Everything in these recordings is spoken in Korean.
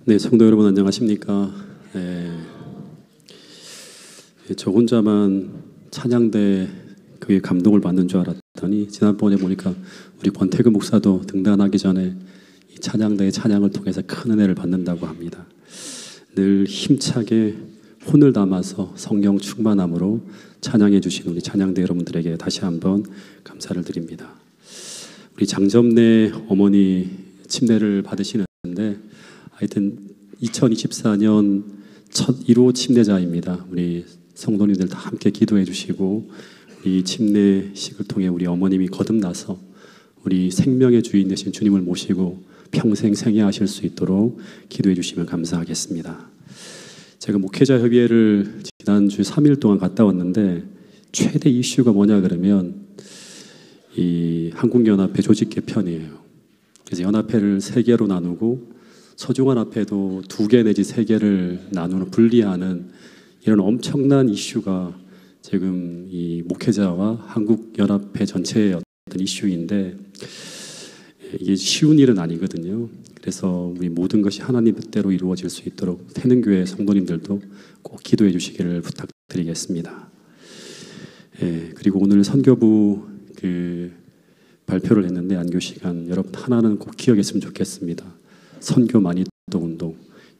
네, 성도 여러분 안녕하십니까? 저 혼자만 찬양대 그게 감동을 받는 줄 알았더니 지난번에 보니까 우리 권태규 목사도 등단하기 전에 이 찬양대의 찬양을 통해서 큰 은혜를 받는다고 합니다. 늘 힘차게 혼을 담아서 성령 충만함으로 찬양해 주신 우리 찬양대 여러분들에게 다시 한번 감사를 드립니다. 우리 장점내 어머니 침례를 받으시는데 하여튼 2024년 첫 1호 침례자입니다. 우리 성도님들 다 함께 기도해 주시고 이 침례식을 통해 우리 어머님이 거듭나서 우리 생명의 주인 되신 주님을 모시고 평생 생애하실 수 있도록 기도해 주시면 감사하겠습니다. 제가 목회자 협의회를 지난주 3일 동안 갔다 왔는데 최대 이슈가 뭐냐 그러면 이 한국연합회 조직 개편이에요. 그래서 연합회를 3개로 나누고 서중연합회도 2개 내지 3개를 나누는 분리하는 이런 엄청난 이슈가 지금 이 목회자와 한국연합회 전체의 어떤 이슈인데 이게 쉬운 일은 아니거든요. 그래서 우리 모든 것이 하나님 뜻대로 이루어질 수 있도록 태능교회 성도님들도 꼭 기도해 주시기를 부탁드리겠습니다. 그리고 오늘 선교부 발표를 했는데 안교 시간 여러분 하나는 꼭 기억했으면 좋겠습니다. 선교 많이 또 운동.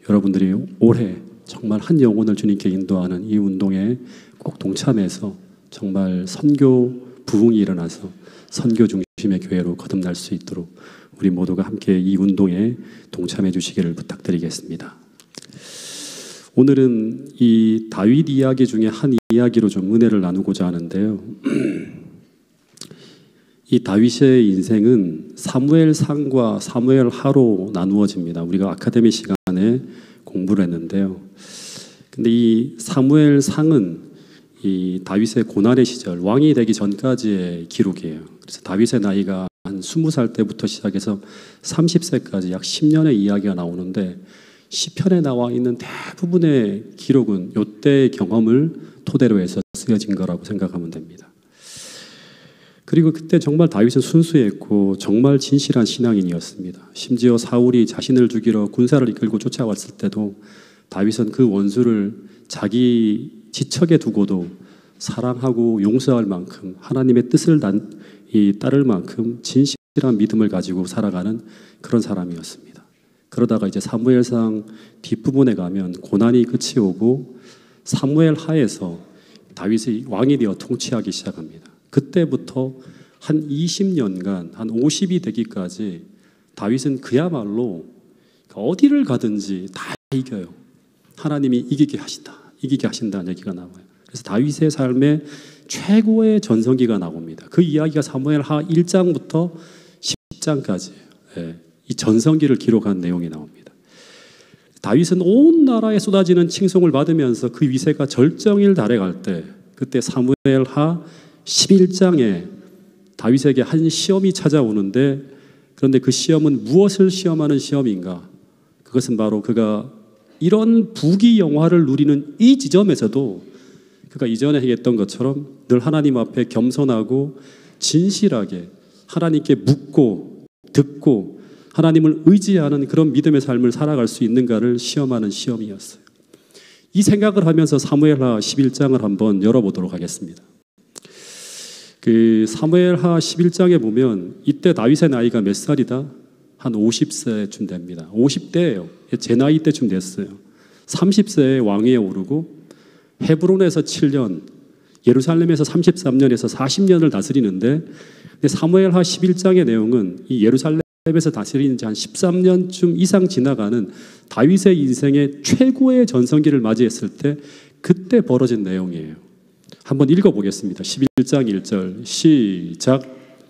여러분들이 올해 정말 한 영혼을 주님께 인도하는 이 운동에 꼭 동참해서 정말 선교 부흥이 일어나서 선교 중심의 교회로 거듭날 수 있도록 우리 모두가 함께 이 운동에 동참해 주시기를 부탁드리겠습니다. 오늘은 이 다윗 이야기 중에 한 이야기로 좀 은혜를 나누고자 하는데요. 이 다윗의 인생은 사무엘상과 사무엘하로 나누어집니다. 우리가 아카데미 시간에 공부를 했는데요. 근데 이 사무엘상은 이 다윗의 고난의 시절, 왕이 되기 전까지의 기록이에요. 그래서 다윗의 나이가 한 20살 때부터 시작해서 30세까지 약 10년의 이야기가 나오는데 시편에 나와 있는 대부분의 기록은 이때의 경험을 토대로 해서 쓰여진 거라고 생각하면 됩니다. 그리고 그때 정말 다윗은 순수했고 정말 진실한 신앙인이었습니다. 심지어 사울이 자신을 죽이러 군사를 이끌고 쫓아왔을 때도 다윗은 그 원수를 자기 지척에 두고도 사랑하고 용서할 만큼 하나님의 뜻을 따를 만큼 진실한 믿음을 가지고 살아가는 그런 사람이었습니다. 그러다가 이제 사무엘상 뒷부분에 가면 고난이 끝이 오고 사무엘 하에서 다윗이 왕이 되어 통치하기 시작합니다. 그때부터 한 20년간 한 50이 되기까지 다윗은 그야말로 어디를 가든지 다 이겨요. 하나님이 이기게 하신다는 얘기가 나와요. 그래서 다윗의 삶에 최고의 전성기가 나옵니다. 그 이야기가 사무엘하 1장부터 10장까지예요. 이 전성기를 기록한 내용이 나옵니다. 다윗은 온 나라에 쏟아지는 칭송을 받으면서 그 위세가 절정일 달해갈 때 그때 사무엘하 11장에 다윗에게 한 시험이 찾아오는데 그런데 그 시험은 무엇을 시험하는 시험인가? 그것은 바로 그가 이런 부귀영화를 누리는 이 지점에서도 그가 이전에 얘기했던 것처럼 늘 하나님 앞에 겸손하고 진실하게 하나님께 묻고 듣고 하나님을 의지하는 그런 믿음의 삶을 살아갈 수 있는가를 시험하는 시험이었어요. 이 생각을 하면서 사무엘하 11장을 한번 열어보도록 하겠습니다. 그 사무엘하 11장에 보면 이때 다윗의 나이가 몇 살이다? 한 50세쯤 됩니다. 50대예요. 제 나이 때쯤 됐어요. 30세에 왕위에 오르고 헤브론에서 7년, 예루살렘에서 33년에서 40년을 다스리는데 사무엘하 11장의 내용은 이 예루살렘에서 다스리는 지 한 13년쯤 이상 지나가는 다윗의 인생의 최고의 전성기를 맞이했을 때 그때 벌어진 내용이에요. 한번 읽어보겠습니다. 11장 1절 시작.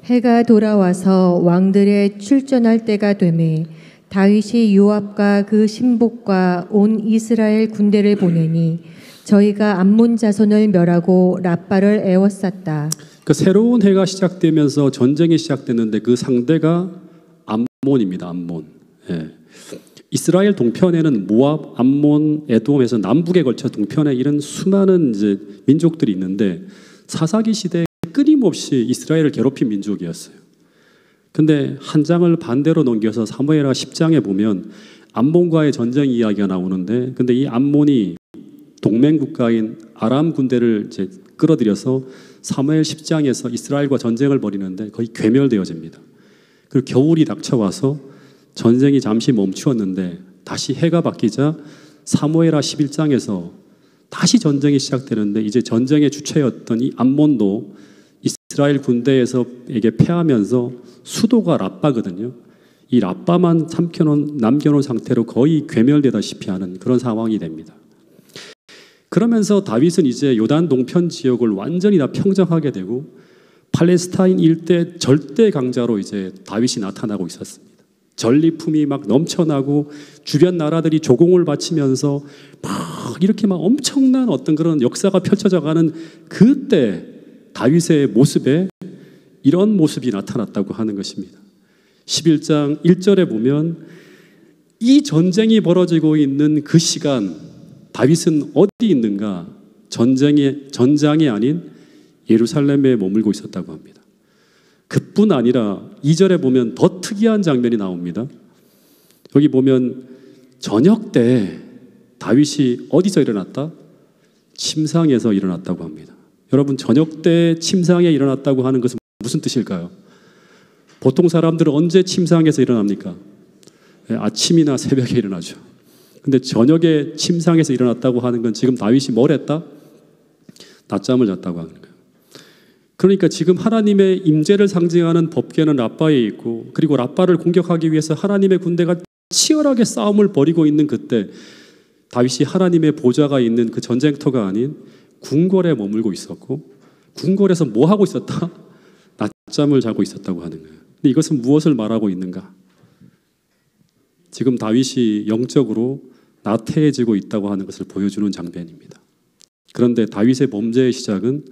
해가 돌아와서 왕들의 출전할 때가 되매 다윗이 요압과 그 신복과 온 이스라엘 군대를 보내니 저희가 암몬 자손을 멸하고 랍바를 에워쌌다. 그 새로운 해가 시작되면서 전쟁이 시작됐는데 그 상대가 암몬입니다. 암몬. 이스라엘 동편에는 모압, 암몬, 에돔에서 남북에 걸쳐 동편에 이런 수많은 이제 민족들이 있는데 사사기 시대에 끊임없이 이스라엘을 괴롭힌 민족이었어요. 근데 한 장을 반대로 넘겨서 사무엘하 10장에 보면 암몬과의 전쟁 이야기가 나오는데, 근데 이 암몬이 동맹 국가인 아람 군대를 이제 끌어들여서 사무엘 10장에서 이스라엘과 전쟁을 벌이는데 거의 괴멸되어집니다. 그리고 겨울이 닥쳐와서 전쟁이 잠시 멈추었는데 다시 해가 바뀌자 사무엘하 11장에서 다시 전쟁이 시작되는데, 이제 전쟁의 주체였던 이 암몬도 이스라엘 군대에게 패하면서 수도가 랍바거든요. 이 랍바만 남겨놓은 상태로 거의 괴멸되다시피 하는 그런 상황이 됩니다. 그러면서 다윗은 이제 요단 동편 지역을 완전히 다 평정하게 되고 팔레스타인 일대 절대 강자로 이제 다윗이 나타나고 있었습니다. 전리품이 막 넘쳐나고 주변 나라들이 조공을 바치면서 막 이렇게 막 엄청난 어떤 그런 역사가 펼쳐져 가는 그때 다윗의 모습에 이런 모습이 나타났다고 하는 것입니다. 11장 1절에 보면 이 전쟁이 벌어지고 있는 그 시간 다윗은 어디 있는가? 전장이 아닌 예루살렘에 머물고 있었다고 합니다. 그뿐 아니라 2절에 보면 더 특이한 장면이 나옵니다. 여기 보면 저녁 때 다윗이 어디서 일어났다? 침상에서 일어났다고 합니다. 여러분, 저녁 때 침상에 일어났다고 하는 것은 무슨 뜻일까요? 보통 사람들은 언제 침상에서 일어납니까? 아침이나 새벽에 일어나죠. 근데 저녁에 침상에서 일어났다고 하는 건 지금 다윗이 뭘 했다? 낮잠을 잤다고 하는 거예요. 그러니까 지금 하나님의 임재를 상징하는 법궤는 랍바에 있고, 그리고 랍바를 공격하기 위해서 하나님의 군대가 치열하게 싸움을 벌이고 있는 그때 다윗이 하나님의 보좌가 있는 그 전쟁터가 아닌 궁궐에 머물고 있었고, 궁궐에서 뭐 하고 있었다? 낮잠을 자고 있었다고 하는 거예요. 근데 이것은 무엇을 말하고 있는가? 지금 다윗이 영적으로 나태해지고 있다고 하는 것을 보여주는 장면입니다. 그런데 다윗의 범죄의 시작은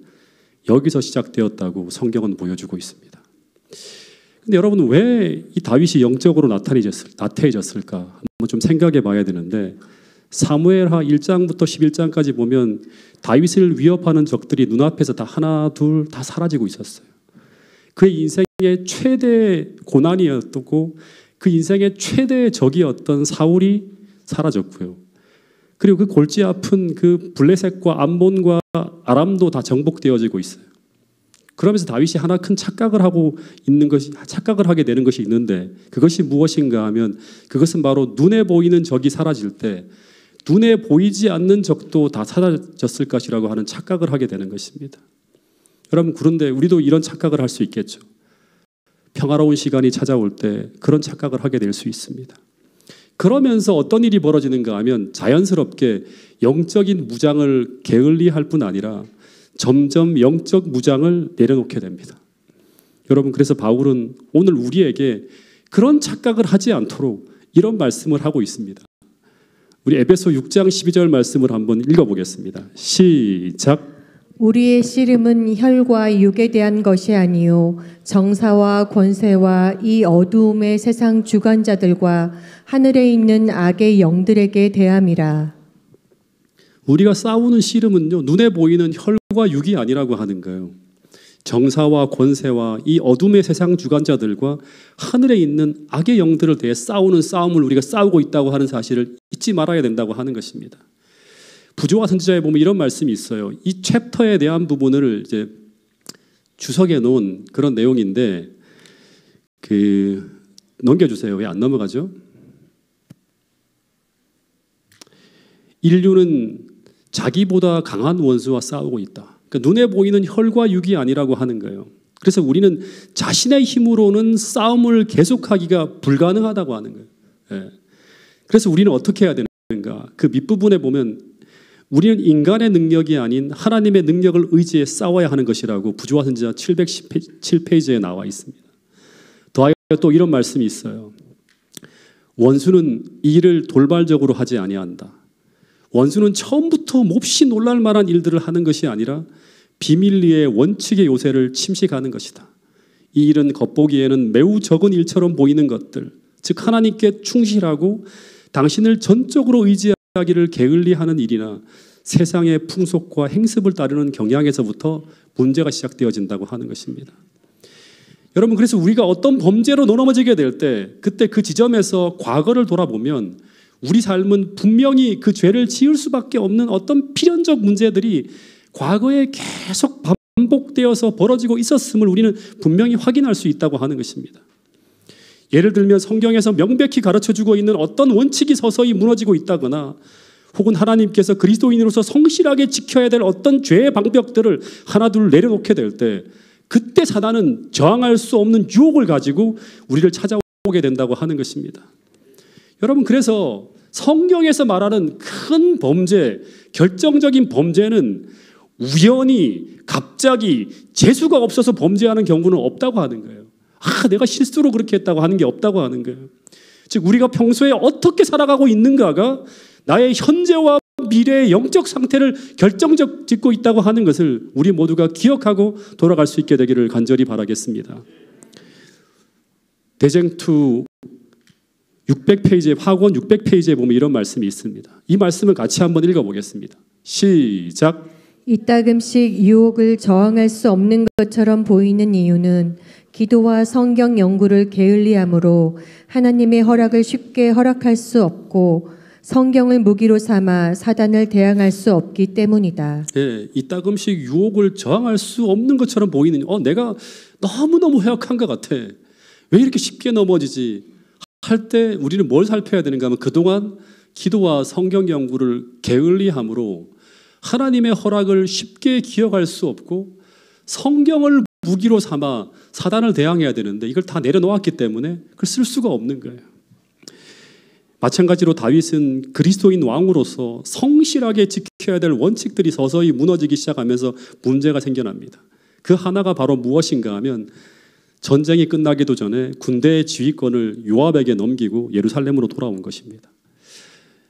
여기서 시작되었다고 성경은 보여주고 있습니다. 근데 여러분, 왜 이 다윗이 영적으로 나태해졌을까? 한번 좀 생각해 봐야 되는데, 사무엘하 1장부터 11장까지 보면 다윗을 위협하는 적들이 눈앞에서 다 하나 둘 다 사라지고 있었어요. 그의 인생의 최대 고난이었고 그 인생의 최대의 적이었던 사울이 사라졌고요. 그리고 그 골치 아픈 그 블레셋과 암몬과 아람도 다 정복되어지고 있어요. 그러면서 다윗이 하나 큰 착각을 하게 되는 것이 있는데, 그것이 무엇인가 하면 그것은 바로 눈에 보이는 적이 사라질 때 눈에 보이지 않는 적도 다 사라졌을 것이라고 하는 착각을 하게 되는 것입니다. 여러분, 그런데 우리도 이런 착각을 할 수 있겠죠. 평화로운 시간이 찾아올 때 그런 착각을 하게 될 수 있습니다. 그러면서 어떤 일이 벌어지는가 하면 자연스럽게 영적인 무장을 게을리할 뿐 아니라 점점 영적 무장을 내려놓게 됩니다. 여러분, 그래서 바울은 오늘 우리에게 그런 착각을 하지 않도록 이런 말씀을 하고 있습니다. 우리 에베소 6장 12절 말씀을 한번 읽어보겠습니다. 시작. 우리의 씨름은 혈과 육에 대한 것이 아니요 정사와 권세와 이 어두움의 세상 주관자들과 하늘에 있는 악의 영들에게 대함이라. 우리가 싸우는 씨름은요, 눈에 보이는 혈과 육이 아니라고 하는 거예요. 정사와 권세와 이 어둠의 세상 주관자들과 하늘에 있는 악의 영들을 대해 싸우는 싸움을 우리가 싸우고 있다고 하는 사실을 잊지 말아야 된다고 하는 것입니다. 부조와 선지자에 보면 이런 말씀이 있어요. 이 챕터에 대한 부분을 이제 주석해 놓은 그런 내용인데, 넘겨주세요. 왜 안 넘어가죠? 인류는 자기보다 강한 원수와 싸우고 있다. 그러니까 눈에 보이는 혈과 육이 아니라고 하는 거예요. 그래서 우리는 자신의 힘으로는 싸움을 계속하기가 불가능하다고 하는 거예요. 예. 그래서 우리는 어떻게 해야 되는가? 그 밑부분에 보면 우리는 인간의 능력이 아닌 하나님의 능력을 의지해 싸워야 하는 것이라고 부조와 선지자 707페이지에 나와 있습니다. 더하여 또 이런 말씀이 있어요. 원수는 이 일을 돌발적으로 하지 아니한다. 원수는 처음부터 몹시 놀랄 만한 일들을 하는 것이 아니라 비밀리에 원칙의 요새를 침식하는 것이다. 이 일은 겉보기에는 매우 적은 일처럼 보이는 것들, 즉 하나님께 충실하고 당신을 전적으로 의지하기를 게을리하는 일이나 세상의 풍속과 행습을 따르는 경향에서부터 문제가 시작되어진다고 하는 것입니다. 여러분, 그래서 우리가 어떤 범죄로 넘어지게 될 때 그때 그 지점에서 과거를 돌아보면 우리 삶은 분명히 그 죄를 지을 수밖에 없는 어떤 필연적 문제들이 과거에 계속 반복되어서 벌어지고 있었음을 우리는 분명히 확인할 수 있다고 하는 것입니다. 예를 들면 성경에서 명백히 가르쳐주고 있는 어떤 원칙이 서서히 무너지고 있다거나 혹은 하나님께서 그리스도인으로서 성실하게 지켜야 될 어떤 죄의 방벽들을 하나둘 내려놓게 될 때 그때 사단은 저항할 수 없는 유혹을 가지고 우리를 찾아오게 된다고 하는 것입니다. 여러분, 그래서 성경에서 말하는 큰 범죄, 결정적인 범죄는 우연히 갑자기 재수가 없어서 범죄하는 경우는 없다고 하는 거예요. 내가 실수로 그렇게 했다고 하는 게 없다고 하는 거예요. 즉 우리가 평소에 어떻게 살아가고 있는가가 나의 현재와 미래의 영적 상태를 결정짓고 있다고 하는 것을 우리 모두가 기억하고 돌아갈 수 있게 되기를 간절히 바라겠습니다. 대쟁투 600페이지에 학원 600페이지에 보면 이런 말씀이 있습니다. 이 말씀을 같이 한번 읽어보겠습니다. 시작. 이따금씩 유혹을 저항할 수 없는 것처럼 보이는 이유는 기도와 성경 연구를 게을리함으로 하나님의 허락을 쉽게 허락할 수 없고 성경을 무기로 삼아 사단을 대항할 수 없기 때문이다. 예, 이따금씩 유혹을 저항할 수 없는 것처럼 보이는 내가 너무너무 허약한 것 같아. 왜 이렇게 쉽게 넘어지지? 할 때 우리는 뭘 살펴야 되는가 하면 그동안 기도와 성경 연구를 게을리함으로 하나님의 허락을 쉽게 기억할 수 없고 성경을 무기로 삼아 사단을 대항해야 되는데 이걸 다 내려놓았기 때문에 그걸 쓸 수가 없는 거예요. 마찬가지로 다윗은 그리스도인 왕으로서 성실하게 지켜야 될 원칙들이 서서히 무너지기 시작하면서 문제가 생겨납니다. 그 하나가 바로 무엇인가 하면 전쟁이 끝나기도 전에 군대의 지휘권을 요압에게 넘기고 예루살렘으로 돌아온 것입니다.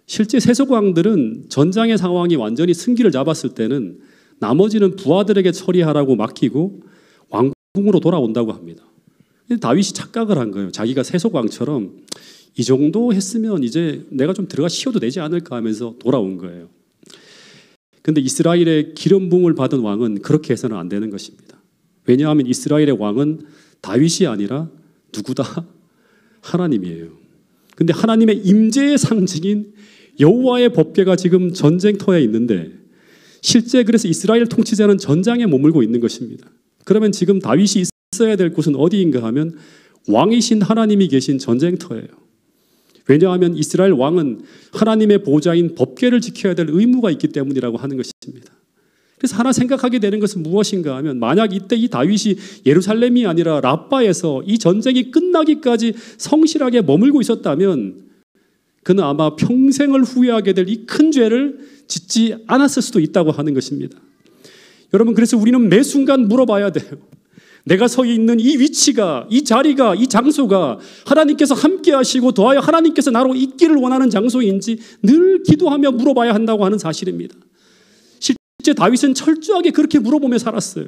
실제 세속 왕들은 전장의 상황이 완전히 승기를 잡았을 때는 나머지는 부하들에게 처리하라고 맡기고 왕궁으로 돌아온다고 합니다. 다윗이 착각을 한 거예요. 자기가 세속 왕처럼 이 정도 했으면 이제 내가 좀 들어가 쉬어도 되지 않을까 하면서 돌아온 거예요. 그런데 이스라엘의 기름 부음을 받은 왕은 그렇게 해서는 안 되는 것입니다. 왜냐하면 이스라엘의 왕은 다윗이 아니라 누구다? 하나님이에요. 근데 하나님의 임재의 상징인 여호와의 법궤가 지금 전쟁터에 있는데 실제 그래서 이스라엘 통치자는 전장에 머물고 있는 것입니다. 그러면 지금 다윗이 있어야 될 곳은 어디인가 하면 왕이신 하나님이 계신 전쟁터예요. 왜냐하면 이스라엘 왕은 하나님의 보좌인 법궤를 지켜야 될 의무가 있기 때문이라고 하는 것입니다. 그래서 하나 생각하게 되는 것은 무엇인가 하면 만약 이때 이 다윗이 예루살렘이 아니라 라빠에서 이 전쟁이 끝나기까지 성실하게 머물고 있었다면 그는 아마 평생을 후회하게 될 이 큰 죄를 짓지 않았을 수도 있다고 하는 것입니다. 여러분, 그래서 우리는 매 순간 물어봐야 돼요. 내가 서 있는 이 위치가, 이 자리가, 이 장소가 하나님께서 함께 하시고 더하여 하나님께서 나로 있기를 원하는 장소인지 늘 기도하며 물어봐야 한다고 하는 사실입니다. 실제 다윗은 철저하게 그렇게 물어보며 살았어요.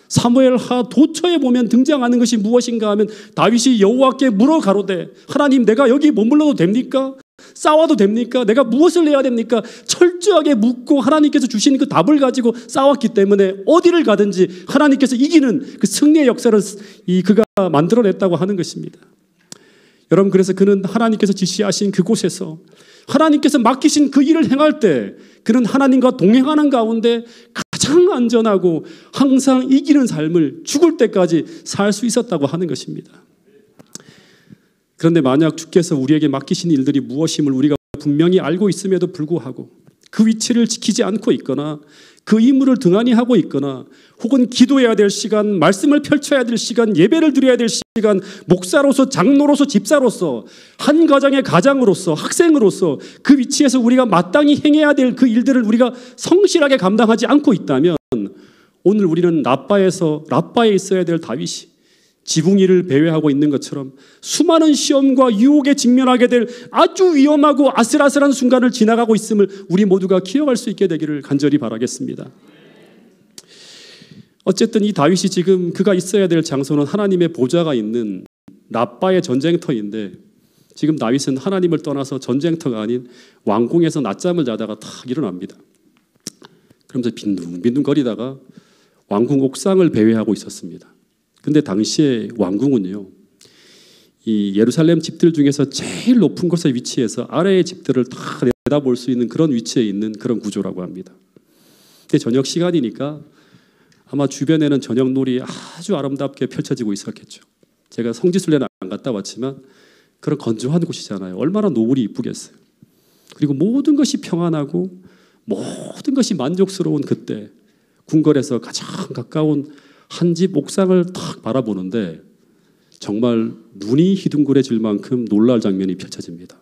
사무엘하 도처에 보면 등장하는 것이 무엇인가 하면 다윗이 여호와께 물어 가로되 하나님, 내가 여기 머물러도 됩니까? 싸워도 됩니까? 내가 무엇을 해야 됩니까? 철저하게 묻고 하나님께서 주신 그 답을 가지고 싸웠기 때문에 어디를 가든지 하나님께서 이기는 그 승리의 역사를 그가 만들어냈다고 하는 것입니다. 여러분, 그래서 그는 하나님께서 지시하신 그곳에서 하나님께서 맡기신 그 일을 행할 때 그는 하나님과 동행하는 가운데 가장 안전하고 항상 이기는 삶을 죽을 때까지 살 수 있었다고 하는 것입니다. 그런데 만약 주께서 우리에게 맡기신 일들이 무엇임을 우리가 분명히 알고 있음에도 불구하고 그 위치를 지키지 않고 있거나 그 임무를 등한히 하고 있거나 혹은 기도해야 될 시간, 말씀을 펼쳐야 될 시간, 예배를 드려야 될 시간, 목사로서, 장로로서, 집사로서, 한 가정의 가장으로서, 학생으로서 그 위치에서 우리가 마땅히 행해야 될 그 일들을 우리가 성실하게 감당하지 않고 있다면 오늘 우리는 라빠에 있어야 될 다윗이 지붕이를 배회하고 있는 것처럼 수많은 시험과 유혹에 직면하게 될 아주 위험하고 아슬아슬한 순간을 지나가고 있음을 우리 모두가 기억할 수 있게 되기를 간절히 바라겠습니다. 어쨌든 이 다윗이 지금 그가 있어야 될 장소는 하나님의 보좌가 있는 라빠의 전쟁터인데 지금 다윗은 하나님을 떠나서 전쟁터가 아닌 왕궁에서 낮잠을 자다가 탁 일어납니다. 그러면서 빈둥빈둥 거리다가 왕궁 옥상을 배회하고 있었습니다. 근데 당시에 왕궁은요, 이 예루살렘 집들 중에서 제일 높은 곳에 위치해서 아래의 집들을 다 내다볼 수 있는 그런 위치에 있는 그런 구조라고 합니다. 근데 저녁 시간이니까 아마 주변에는 저녁놀이 아주 아름답게 펼쳐지고 있었겠죠. 제가 성지순례는 안 갔다 왔지만 그런 건조한 곳이잖아요. 얼마나 노을이 이쁘겠어요. 그리고 모든 것이 평안하고 모든 것이 만족스러운 그때 궁궐에서 가장 가까운 한 집 옥상을 탁 바라보는데 정말 눈이 희둥그레질 만큼 놀랄 장면이 펼쳐집니다.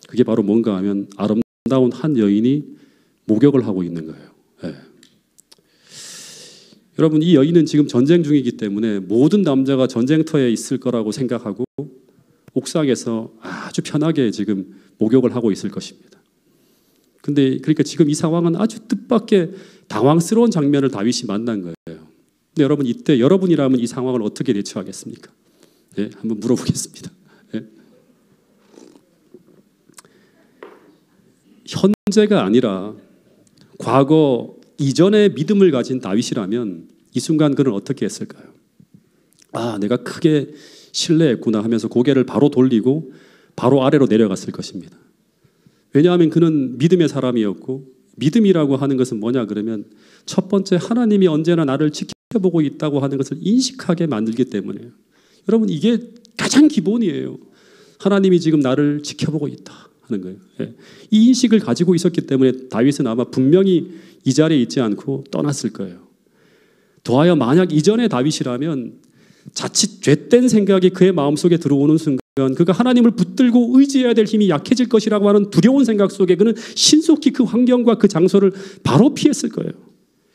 그게 바로 뭔가 하면 아름다운 한 여인이 목욕을 하고 있는 거예요. 네. 여러분, 이 여인은 지금 전쟁 중이기 때문에 모든 남자가 전쟁터에 있을 거라고 생각하고 옥상에서 아주 편하게 지금 목욕을 하고 있을 것입니다. 근데 그러니까 지금 이 상황은 아주 뜻밖의 당황스러운 장면을 다윗이 만난 거예요. 근데 여러분, 이때 여러분이라면 이 상황을 어떻게 대처하겠습니까? 네, 한번 물어보겠습니다. 네. 현재가 아니라 과거 이전의 믿음을 가진 다윗이라면 이 순간 그는 어떻게 했을까요? 아, 내가 크게 신뢰했구나 하면서 고개를 바로 돌리고 바로 아래로 내려갔을 것입니다. 왜냐하면 그는 믿음의 사람이었고, 믿음이라고 하는 것은 뭐냐 그러면 첫 번째, 하나님이 언제나 나를 지켜보고 있다고 하는 것을 인식하게 만들기 때문에요. 여러분, 이게 가장 기본이에요. 하나님이 지금 나를 지켜보고 있다 하는 거예요. 예. 이 인식을 가지고 있었기 때문에 다윗은 아마 분명히 이 자리에 있지 않고 떠났을 거예요. 더하여 만약 이전의 다윗이라면 자칫 죄된 생각이 그의 마음속에 들어오는 순간 그가 하나님을 붙들고 의지해야 될 힘이 약해질 것이라고 하는 두려운 생각 속에 그는 신속히 그 환경과 그 장소를 바로 피했을 거예요.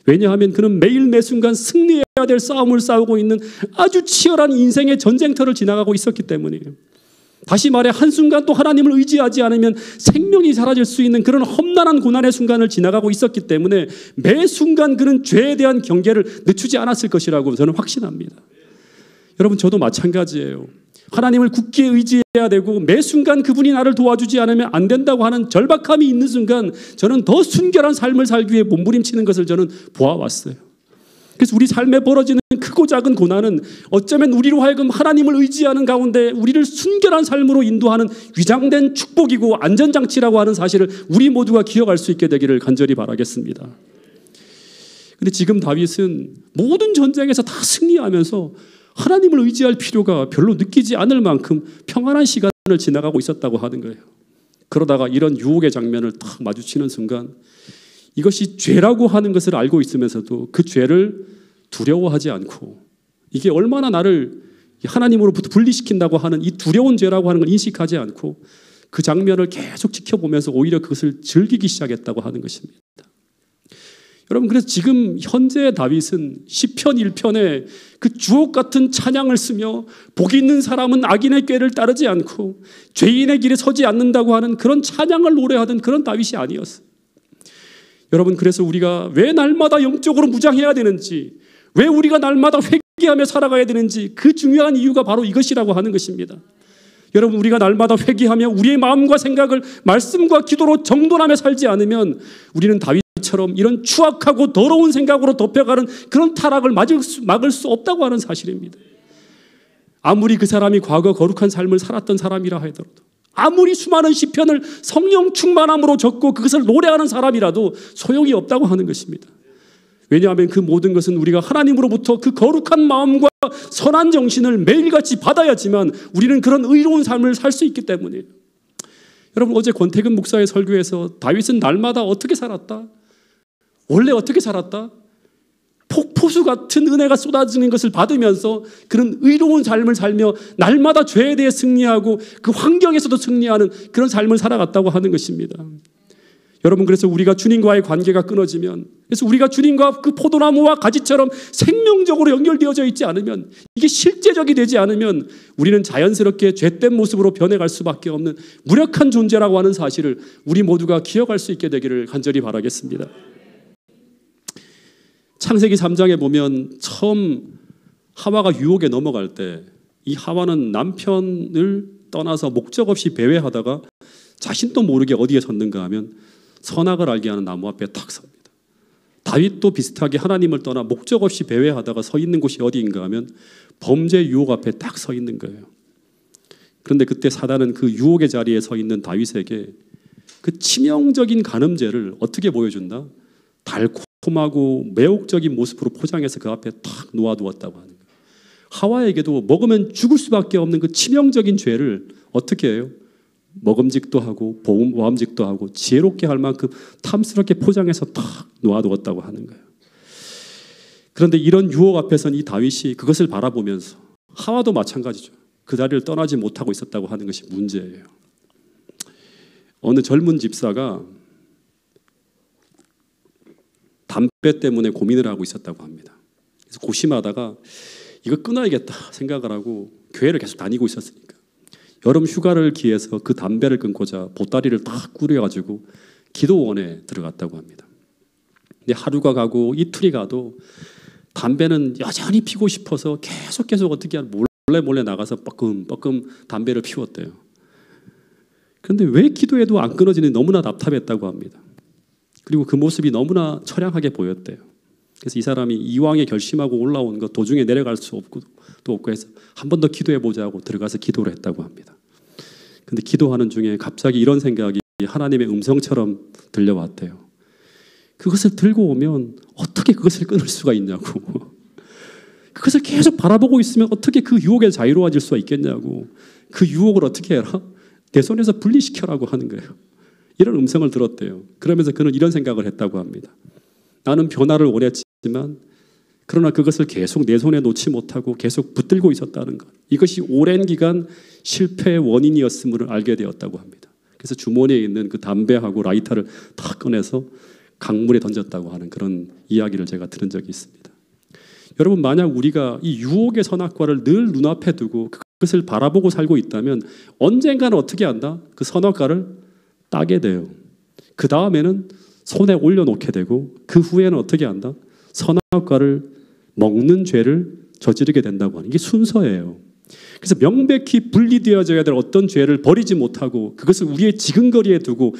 왜냐하면 그는 매일 매 순간 승리해야 될 싸움을 싸우고 있는 아주 치열한 인생의 전쟁터를 지나가고 있었기 때문이에요. 다시 말해 한순간 또 하나님을 의지하지 않으면 생명이 사라질 수 있는 그런 험난한 고난의 순간을 지나가고 있었기 때문에 매 순간 그는 죄에 대한 경계를 늦추지 않았을 것이라고 저는 확신합니다. 여러분, 저도 마찬가지예요. 하나님을 굳게 의지해야 되고 매 순간 그분이 나를 도와주지 않으면 안 된다고 하는 절박함이 있는 순간 저는 더 순결한 삶을 살기 위해 몸부림치는 것을 저는 보아왔어요. 그래서 우리 삶에 벌어지는 크고 작은 고난은 어쩌면 우리로 하여금 하나님을 의지하는 가운데 우리를 순결한 삶으로 인도하는 위장된 축복이고 안전장치라고 하는 사실을 우리 모두가 기억할 수 있게 되기를 간절히 바라겠습니다. 그런데 지금 다윗은 모든 전쟁에서 다 승리하면서 하나님을 의지할 필요가 별로 느끼지 않을 만큼 평안한 시간을 지나가고 있었다고 하는 거예요. 그러다가 이런 유혹의 장면을 딱 마주치는 순간 이것이 죄라고 하는 것을 알고 있으면서도 그 죄를 두려워하지 않고 이게 얼마나 나를 하나님으로부터 분리시킨다고 하는 이 두려운 죄라고 하는 걸 인식하지 않고 그 장면을 계속 지켜보면서 오히려 그것을 즐기기 시작했다고 하는 것입니다. 여러분, 그래서 지금 현재 다윗은 시편 1편에 그 주옥 같은 찬양을 쓰며 복 있는 사람은 악인의 꾀를 따르지 않고 죄인의 길에 서지 않는다고 하는 그런 찬양을 노래하던 그런 다윗이 아니었어요. 여러분, 그래서 우리가 왜 날마다 영적으로 무장해야 되는지, 왜 우리가 날마다 회개하며 살아가야 되는지 그 중요한 이유가 바로 이것이라고 하는 것입니다. 여러분, 우리가 날마다 회개하며 우리의 마음과 생각을 말씀과 기도로 정돈하며 살지 않으면 우리는 다윗처럼 이런 추악하고 더러운 생각으로 덮여가는 그런 타락을 막을 수 없다고 하는 사실입니다. 아무리 그 사람이 과거 거룩한 삶을 살았던 사람이라 하더라도, 아무리 수많은 시편을 성령 충만함으로 적고 그것을 노래하는 사람이라도 소용이 없다고 하는 것입니다. 왜냐하면 그 모든 것은 우리가 하나님으로부터 그 거룩한 마음과 선한 정신을 매일같이 받아야지만 우리는 그런 의로운 삶을 살 수 있기 때문이에요. 여러분, 어제 권태근 목사의 설교에서 다윗은 날마다 어떻게 살았다? 원래 어떻게 살았다? 폭포수 같은 은혜가 쏟아지는 것을 받으면서 그런 의로운 삶을 살며 날마다 죄에 대해 승리하고 그 환경에서도 승리하는 그런 삶을 살아갔다고 하는 것입니다. 여러분, 그래서 우리가 주님과의 관계가 끊어지면, 그래서 우리가 주님과 그 포도나무와 가지처럼 생명적으로 연결되어져 있지 않으면, 이게 실제적이 되지 않으면 우리는 자연스럽게 죄된 모습으로 변해갈 수밖에 없는 무력한 존재라고 하는 사실을 우리 모두가 기억할 수 있게 되기를 간절히 바라겠습니다. 창세기 3장에 보면 처음 하와가 유혹에 넘어갈 때 이 하와는 남편을 떠나서 목적 없이 배회하다가 자신도 모르게 어디에 섰는가 하면 선악을 알게 하는 나무 앞에 탁 섭니다. 다윗도 비슷하게 하나님을 떠나 목적 없이 배회하다가 서 있는 곳이 어디인가 하면 범죄 유혹 앞에 딱 서 있는 거예요. 그런데 그때 사단은 그 유혹의 자리에 서 있는 다윗에게 그 치명적인 간음죄를 어떻게 보여준다? 달콤하고 매혹적인 모습으로 포장해서 그 앞에 탁 놓아두었다고 하는 거예요. 하와에게도 먹으면 죽을 수밖에 없는 그 치명적인 죄를 어떻게 해요? 먹음직도 하고 모함직도 하고 지혜롭게 할 만큼 탐스럽게 포장해서 탁 놓아두었다고 하는 거예요. 그런데 이런 유혹 앞에서는 이 다윗이 그것을 바라보면서, 하와도 마찬가지죠. 그 자리를 떠나지 못하고 있었다고 하는 것이 문제예요. 어느 젊은 집사가 담배 때문에 고민을 하고 있었다고 합니다. 그래서 고심하다가 이거 끊어야겠다 생각을 하고 교회를 계속 다니고 있었으니까 여름 휴가를 기해서 그 담배를 끊고자 보따리를 딱 꾸려가지고 기도원에 들어갔다고 합니다. 근데 하루가 가고 이틀이 가도 담배는 여전히 피고 싶어서 계속 어떻게 몰래 나가서 뻐끔 담배를 피웠대요. 그런데 왜 기도해도 안 끊어지는지 너무나 답답했다고 합니다. 그리고 그 모습이 너무나 처량하게 보였대요. 그래서 이 사람이 이왕에 결심하고 올라온 거 도중에 내려갈 수 없고 해서 한 번 더 기도해보자고 들어가서 기도를 했다고 합니다. 근데 기도하는 중에 갑자기 이런 생각이 하나님의 음성처럼 들려왔대요. 그것을 들고 오면 어떻게 그것을 끊을 수가 있냐고. 그것을 계속 바라보고 있으면 어떻게 그 유혹에 자유로워질 수가 있겠냐고. 그 유혹을 어떻게 해라? 내 손에서 분리시켜라고 하는 거예요. 이런 음성을 들었대요. 그러면서 그는 이런 생각을 했다고 합니다. 나는 변화를 원했지만 그러나 그것을 계속 내 손에 놓지 못하고 계속 붙들고 있었다는 것. 이것이 오랜 기간 실패의 원인이었음을 알게 되었다고 합니다. 그래서 주머니에 있는 그 담배하고 라이터를 다 꺼내서 강물에 던졌다고 하는 그런 이야기를 제가 들은 적이 있습니다. 여러분, 만약 우리가 이 유혹의 선악과를 늘 눈앞에 두고 그것을 바라보고 살고 있다면 언젠가는 어떻게 한다? 그 선악과를 따게 돼요. 그 다음에는 손에 올려놓게 되고 그 후에는 어떻게 한다? 선악과를 먹는 죄를 저지르게 된다고 하는 게 순서예요. 그래서 명백히 분리되어져야 될 어떤 죄를 버리지 못하고 그것을 우리의 지근거리에 두고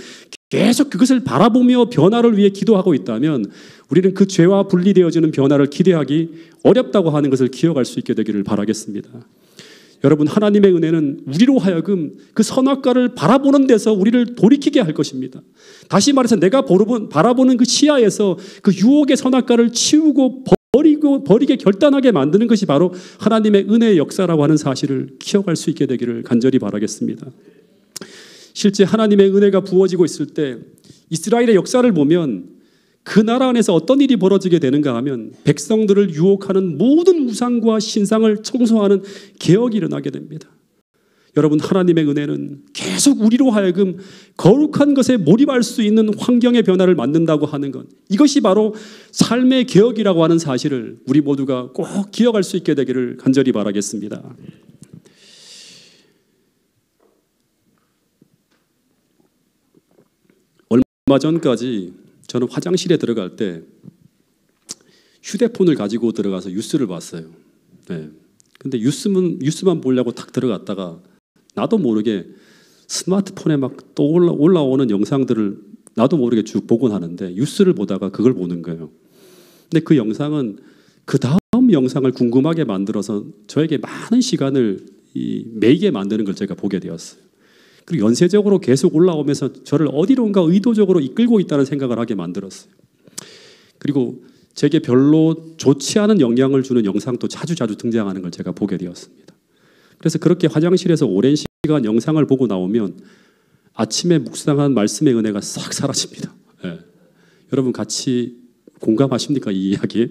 계속 그것을 바라보며 변화를 위해 기도하고 있다면 우리는 그 죄와 분리되어지는 변화를 기대하기 어렵다고 하는 것을 기억할 수 있게 되기를 바라겠습니다. 여러분, 하나님의 은혜는 우리로 하여금 그 선악과를 바라보는 데서 우리를 돌이키게 할 것입니다. 다시 말해서 내가 바라보는 그 시야에서 그 유혹의 선악과를 치우고 버리게 결단하게 만드는 것이 바로 하나님의 은혜의 역사라고 하는 사실을 기억할 수 있게 되기를 간절히 바라겠습니다. 실제 하나님의 은혜가 부어지고 있을 때 이스라엘의 역사를 보면 그 나라 안에서 어떤 일이 벌어지게 되는가 하면 백성들을 유혹하는 모든 우상과 신상을 청소하는 개혁이 일어나게 됩니다. 여러분, 하나님의 은혜는 계속 우리로 하여금 거룩한 것에 몰입할 수 있는 환경의 변화를 만든다고 하는 것, 이것이 바로 삶의 개혁이라고 하는 사실을 우리 모두가 꼭 기억할 수 있게 되기를 간절히 바라겠습니다. 얼마 전까지 저는 화장실에 들어갈 때 휴대폰을 가지고 들어가서 뉴스를 봤어요. 네. 근데 뉴스만 보려고 탁 들어갔다가 나도 모르게 스마트폰에 막 또 올라오는 영상들을 나도 모르게 쭉 보곤 하는데 뉴스를 보다가 그걸 보는 거예요. 근데 그 영상은 그 다음 영상을 궁금하게 만들어서 저에게 많은 시간을 매이게 만드는 걸 제가 보게 되었어요. 그리고 연쇄적으로 계속 올라오면서 저를 어디론가 의도적으로 이끌고 있다는 생각을 하게 만들었어요. 그리고 제게 별로 좋지 않은 영향을 주는 영상도 자주 등장하는 걸 제가 보게 되었습니다. 그래서 그렇게 화장실에서 오랜 시간 영상을 보고 나오면 아침에 묵상한 말씀의 은혜가 싹 사라집니다. 네. 여러분 같이 공감하십니까, 이 이야기에?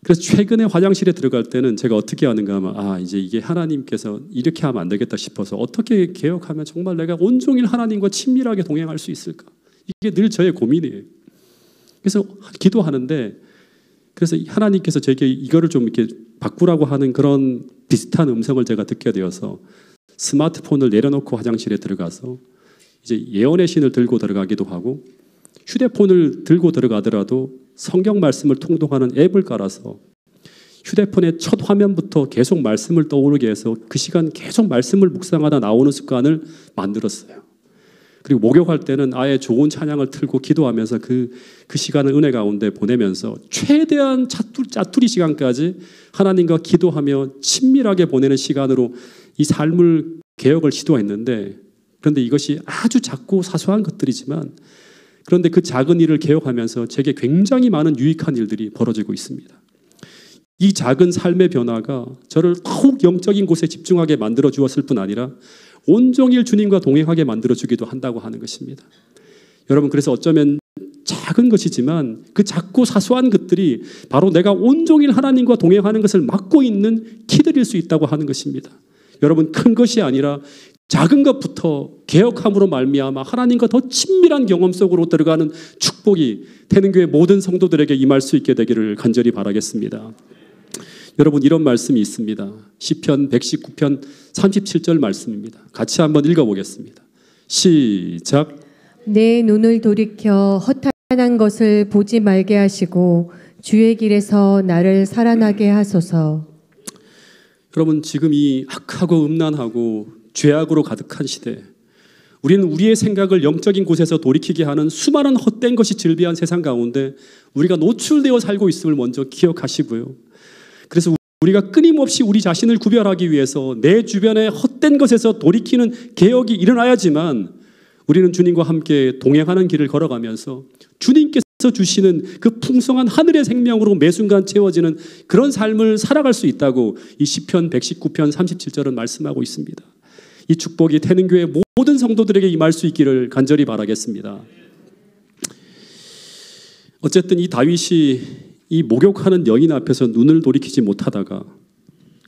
그래서 최근에 화장실에 들어갈 때는 제가 어떻게 하는가 하면 이제 이게 하나님께서 이렇게 하면 안 되겠다 싶어서 어떻게 개혁하면 정말 내가 온종일 하나님과 친밀하게 동행할 수 있을까? 이게 늘 저의 고민이에요. 그래서 기도하는데 그래서 하나님께서 제게 이거를 좀 이렇게 바꾸라고 하는 그런 비슷한 음성을 제가 듣게 되어서 스마트폰을 내려놓고 화장실에 들어가서 이제 예언의 신을 들고 들어가기도 하고 휴대폰을 들고 들어가더라도 성경 말씀을 통독하는 앱을 깔아서 휴대폰의 첫 화면부터 계속 말씀을 떠오르게 해서 그 시간 계속 말씀을 묵상하다 나오는 습관을 만들었어요. 그리고 목욕할 때는 아예 좋은 찬양을 틀고 기도하면서 그 시간을 은혜 가운데 보내면서 최대한 짜투리 시간까지 하나님과 기도하며 친밀하게 보내는 시간으로 이 삶을 개혁을 시도했는데, 그런데 이것이 아주 작고 사소한 것들이지만, 그런데 그 작은 일을 개혁하면서 제게 굉장히 많은 유익한 일들이 벌어지고 있습니다. 이 작은 삶의 변화가 저를 더욱 영적인 곳에 집중하게 만들어 주었을 뿐 아니라 온종일 주님과 동행하게 만들어 주기도 한다고 하는 것입니다. 여러분, 그래서 어쩌면 작은 것이지만 그 작고 사소한 것들이 바로 내가 온종일 하나님과 동행하는 것을 막고 있는 키들일 수 있다고 하는 것입니다. 여러분, 큰 것이 아니라 작은 것부터 개혁함으로 말미암아 하나님과 더 친밀한 경험 속으로 들어가는 축복이 태능교회 모든 성도들에게 임할 수 있게 되기를 간절히 바라겠습니다. 여러분, 이런 말씀이 있습니다. 시편 119편 37절 말씀입니다. 같이 한번 읽어보겠습니다. 시작. 내 눈을 돌이켜 허탄한 것을 보지 말게 하시고 주의 길에서 나를 살아나게 하소서. 여러분, 지금 이 악하고 음란하고 죄악으로 가득한 시대, 우리는 우리의 생각을 영적인 곳에서 돌이키게 하는 수많은 헛된 것이 즐비한 세상 가운데 우리가 노출되어 살고 있음을 먼저 기억하시고요. 그래서 우리가 끊임없이 우리 자신을 구별하기 위해서 내 주변의 헛된 것에서 돌이키는 개혁이 일어나야지만 우리는 주님과 함께 동행하는 길을 걸어가면서 주님께서 주시는 그 풍성한 하늘의 생명으로 매 순간 채워지는 그런 삶을 살아갈 수 있다고 이 시편 119편 37절은 말씀하고 있습니다. 이 축복이 태능교회 모든 성도들에게 임할 수 있기를 간절히 바라겠습니다. 어쨌든 이 다윗이 이 목욕하는 여인 앞에서 눈을 돌이키지 못하다가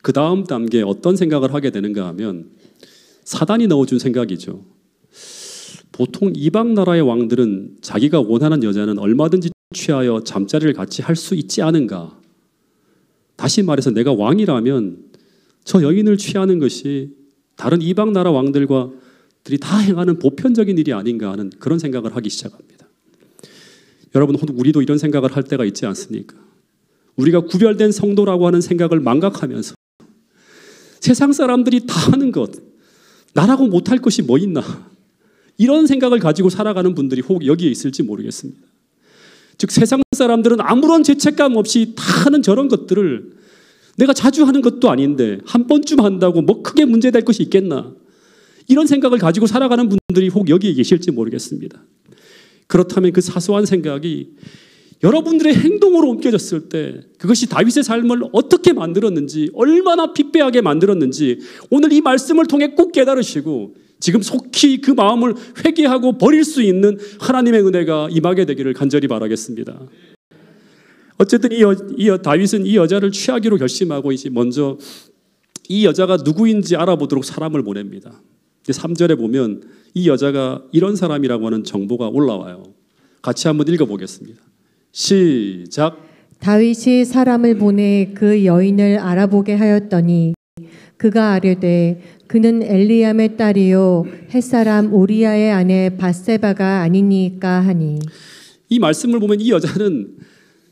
그 다음 단계에 어떤 생각을 하게 되는가 하면 사단이 넣어준 생각이죠. 보통 이방 나라의 왕들은 자기가 원하는 여자는 얼마든지 취하여 잠자리를 같이 할 수 있지 않은가. 다시 말해서 내가 왕이라면 저 여인을 취하는 것이 다른 이방 나라 왕들과들이 다 행하는 보편적인 일이 아닌가 하는 그런 생각을 하기 시작합니다. 여러분, 우리도 이런 생각을 할 때가 있지 않습니까? 우리가 구별된 성도라고 하는 생각을 망각하면서 세상 사람들이 다 하는 것, 나라고 못할 것이 뭐 있나, 이런 생각을 가지고 살아가는 분들이 혹 여기에 있을지 모르겠습니다. 즉, 세상 사람들은 아무런 죄책감 없이 다 하는 저런 것들을 내가 자주 하는 것도 아닌데 한 번쯤 한다고 뭐 크게 문제될 것이 있겠나, 이런 생각을 가지고 살아가는 분들이 혹 여기에 계실지 모르겠습니다. 그렇다면 그 사소한 생각이 여러분들의 행동으로 옮겨졌을 때 그것이 다윗의 삶을 어떻게 만들었는지, 얼마나 핍배하게 만들었는지 오늘 이 말씀을 통해 꼭 깨달으시고 지금 속히 그 마음을 회개하고 버릴 수 있는 하나님의 은혜가 임하게 되기를 간절히 바라겠습니다. 어쨌든 다윗은 이 여자를 취하기로 결심하고 이제 먼저 이 여자가 누구인지 알아보도록 사람을 보냅니다. 3절에 보면 이 여자가 이런 사람이라고 하는 정보가 올라와요. 같이 한번 읽어보겠습니다. 시작. 다윗이 사람을 보내 그 여인을 알아보게 하였더니 그가 아뢰되 그는 엘리암의 딸이요 햇사람 우리아의 아내 밧세바가 아니니까 하니. 이 말씀을 보면 이 여자는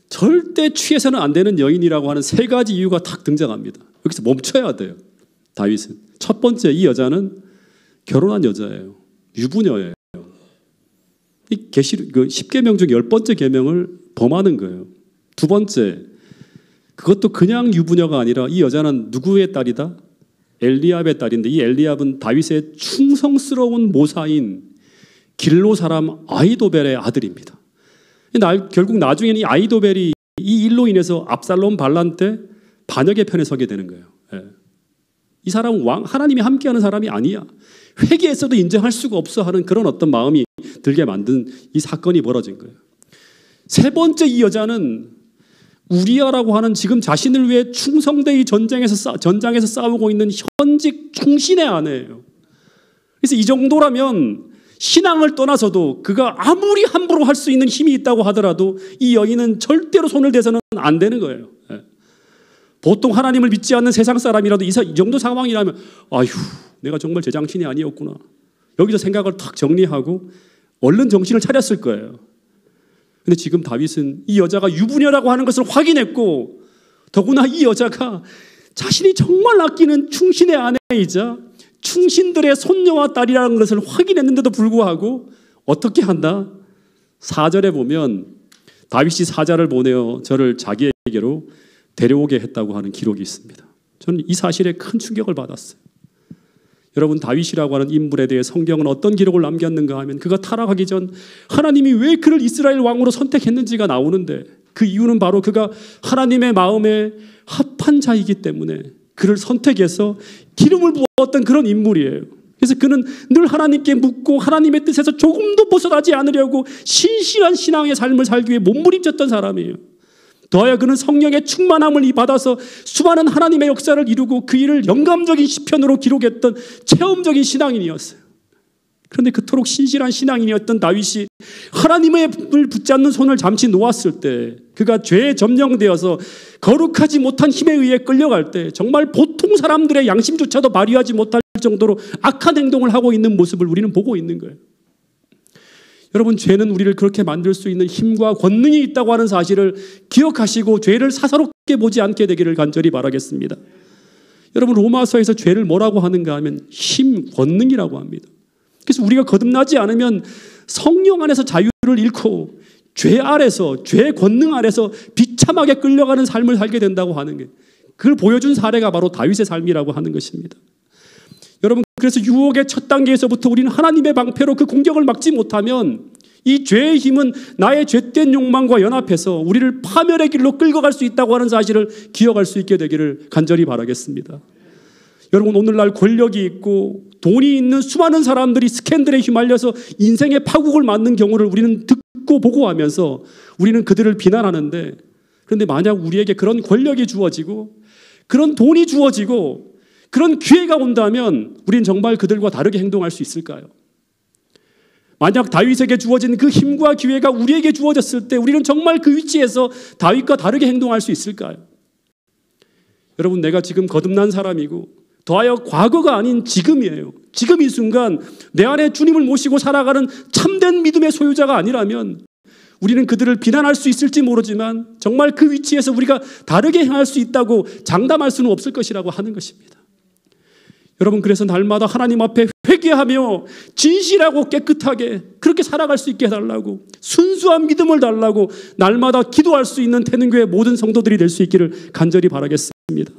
절대 취해서는 안 되는 여인이라고 하는 세 가지 이유가 딱 등장합니다. 여기서 멈춰야 돼요. 다윗은 첫 번째, 이 여자는 결혼한 여자예요. 유부녀예요. 이 그 10계명 중 10번째 계명을 범하는 거예요. 두 번째, 그것도 그냥 유부녀가 아니라 이 여자는 누구의 딸이다? 엘리압의 딸인데 이 엘리압은 다윗의 충성스러운 모사인 길로 사람 아히도벨의 아들입니다. 결국 나중에는 이 아히도벨이 이 일로 인해서 압살롬 반란 때 반역의 편에 서게 되는 거예요. 이 사람은 하나님이 함께하는 사람이 아니야. 회개했어도 인정할 수가 없어 하는 그런 어떤 마음이 들게 만든 이 사건이 벌어진 거예요. 세 번째, 이 여자는 우리아라고 하는 지금 자신을 위해 충성되이 전장에서 싸우고 있는 현직 충신의 아내예요. 그래서 이 정도라면 신앙을 떠나서도 그가 아무리 함부로 할 수 있는 힘이 있다고 하더라도 이 여인은 절대로 손을 대서는 안 되는 거예요. 보통 하나님을 믿지 않는 세상 사람이라도 이 정도 상황이라면 아휴, 내가 정말 제정신이 아니었구나, 여기서 생각을 탁 정리하고 얼른 정신을 차렸을 거예요. 근데 지금 다윗은 이 여자가 유부녀라고 하는 것을 확인했고, 더구나 이 여자가 자신이 정말 아끼는 충신의 아내이자 충신들의 손녀와 딸이라는 것을 확인했는데도 불구하고 어떻게 한다? 4절에 보면 다윗이 사자를 보내어 저를 자기에게로 데려오게 했다고 하는 기록이 있습니다. 저는 이 사실에 큰 충격을 받았어요. 여러분, 다윗이라고 하는 인물에 대해 성경은 어떤 기록을 남겼는가 하면 그가 타락하기 전 하나님이 왜 그를 이스라엘 왕으로 선택했는지가 나오는데, 그 이유는 바로 그가 하나님의 마음에 합한 자이기 때문에 그를 선택해서 기름을 부었던 그런 인물이에요. 그래서 그는 늘 하나님께 묻고 하나님의 뜻에서 조금도 벗어나지 않으려고 신실한 신앙의 삶을 살기 위해 몸부림쳤던 사람이에요. 더하여 그는 성령의 충만함을 받아서 수많은 하나님의 역사를 이루고 그 일을 영감적인 시편으로 기록했던 체험적인 신앙인이었어요. 그런데 그토록 신실한 신앙인이었던 다윗이 하나님을 붙잡는 손을 잠시 놓았을 때, 그가 죄에 점령되어서 거룩하지 못한 힘에 의해 끌려갈 때 정말 보통 사람들의 양심조차도 발휘하지 못할 정도로 악한 행동을 하고 있는 모습을 우리는 보고 있는 거예요. 여러분, 죄는 우리를 그렇게 만들 수 있는 힘과 권능이 있다고 하는 사실을 기억하시고 죄를 사사롭게 보지 않게 되기를 간절히 바라겠습니다. 여러분, 로마서에서 죄를 뭐라고 하는가 하면 힘, 권능이라고 합니다. 그래서 우리가 거듭나지 않으면 성령 안에서 자유를 잃고 죄 아래서, 죄 권능 아래서 비참하게 끌려가는 삶을 살게 된다고 하는 게, 그걸 보여준 사례가 바로 다윗의 삶이라고 하는 것입니다. 여러분, 그래서 유혹의 첫 단계에서부터 우리는 하나님의 방패로 그 공격을 막지 못하면 이 죄의 힘은 나의 죄된 욕망과 연합해서 우리를 파멸의 길로 끌고 갈 수 있다고 하는 사실을 기억할 수 있게 되기를 간절히 바라겠습니다. 여러분, 오늘날 권력이 있고 돈이 있는 수많은 사람들이 스캔들에 휘말려서 인생의 파국을 맞는 경우를 우리는 듣고 보고 하면서 우리는 그들을 비난하는데, 그런데 만약 우리에게 그런 권력이 주어지고 그런 돈이 주어지고 그런 기회가 온다면 우리는 정말 그들과 다르게 행동할 수 있을까요? 만약 다윗에게 주어진 그 힘과 기회가 우리에게 주어졌을 때 우리는 정말 그 위치에서 다윗과 다르게 행동할 수 있을까요? 여러분, 내가 지금 거듭난 사람이고 더하여 과거가 아닌 지금이에요. 지금 이 순간 내 안에 주님을 모시고 살아가는 참된 믿음의 소유자가 아니라면 우리는 그들을 비난할 수 있을지 모르지만 정말 그 위치에서 우리가 다르게 행할 수 있다고 장담할 수는 없을 것이라고 하는 것입니다. 여러분, 그래서 날마다 하나님 앞에 회개하며 진실하고 깨끗하게 그렇게 살아갈 수 있게 해달라고, 순수한 믿음을 달라고 날마다 기도할 수 있는 태능교회 모든 성도들이 될 수 있기를 간절히 바라겠습니다.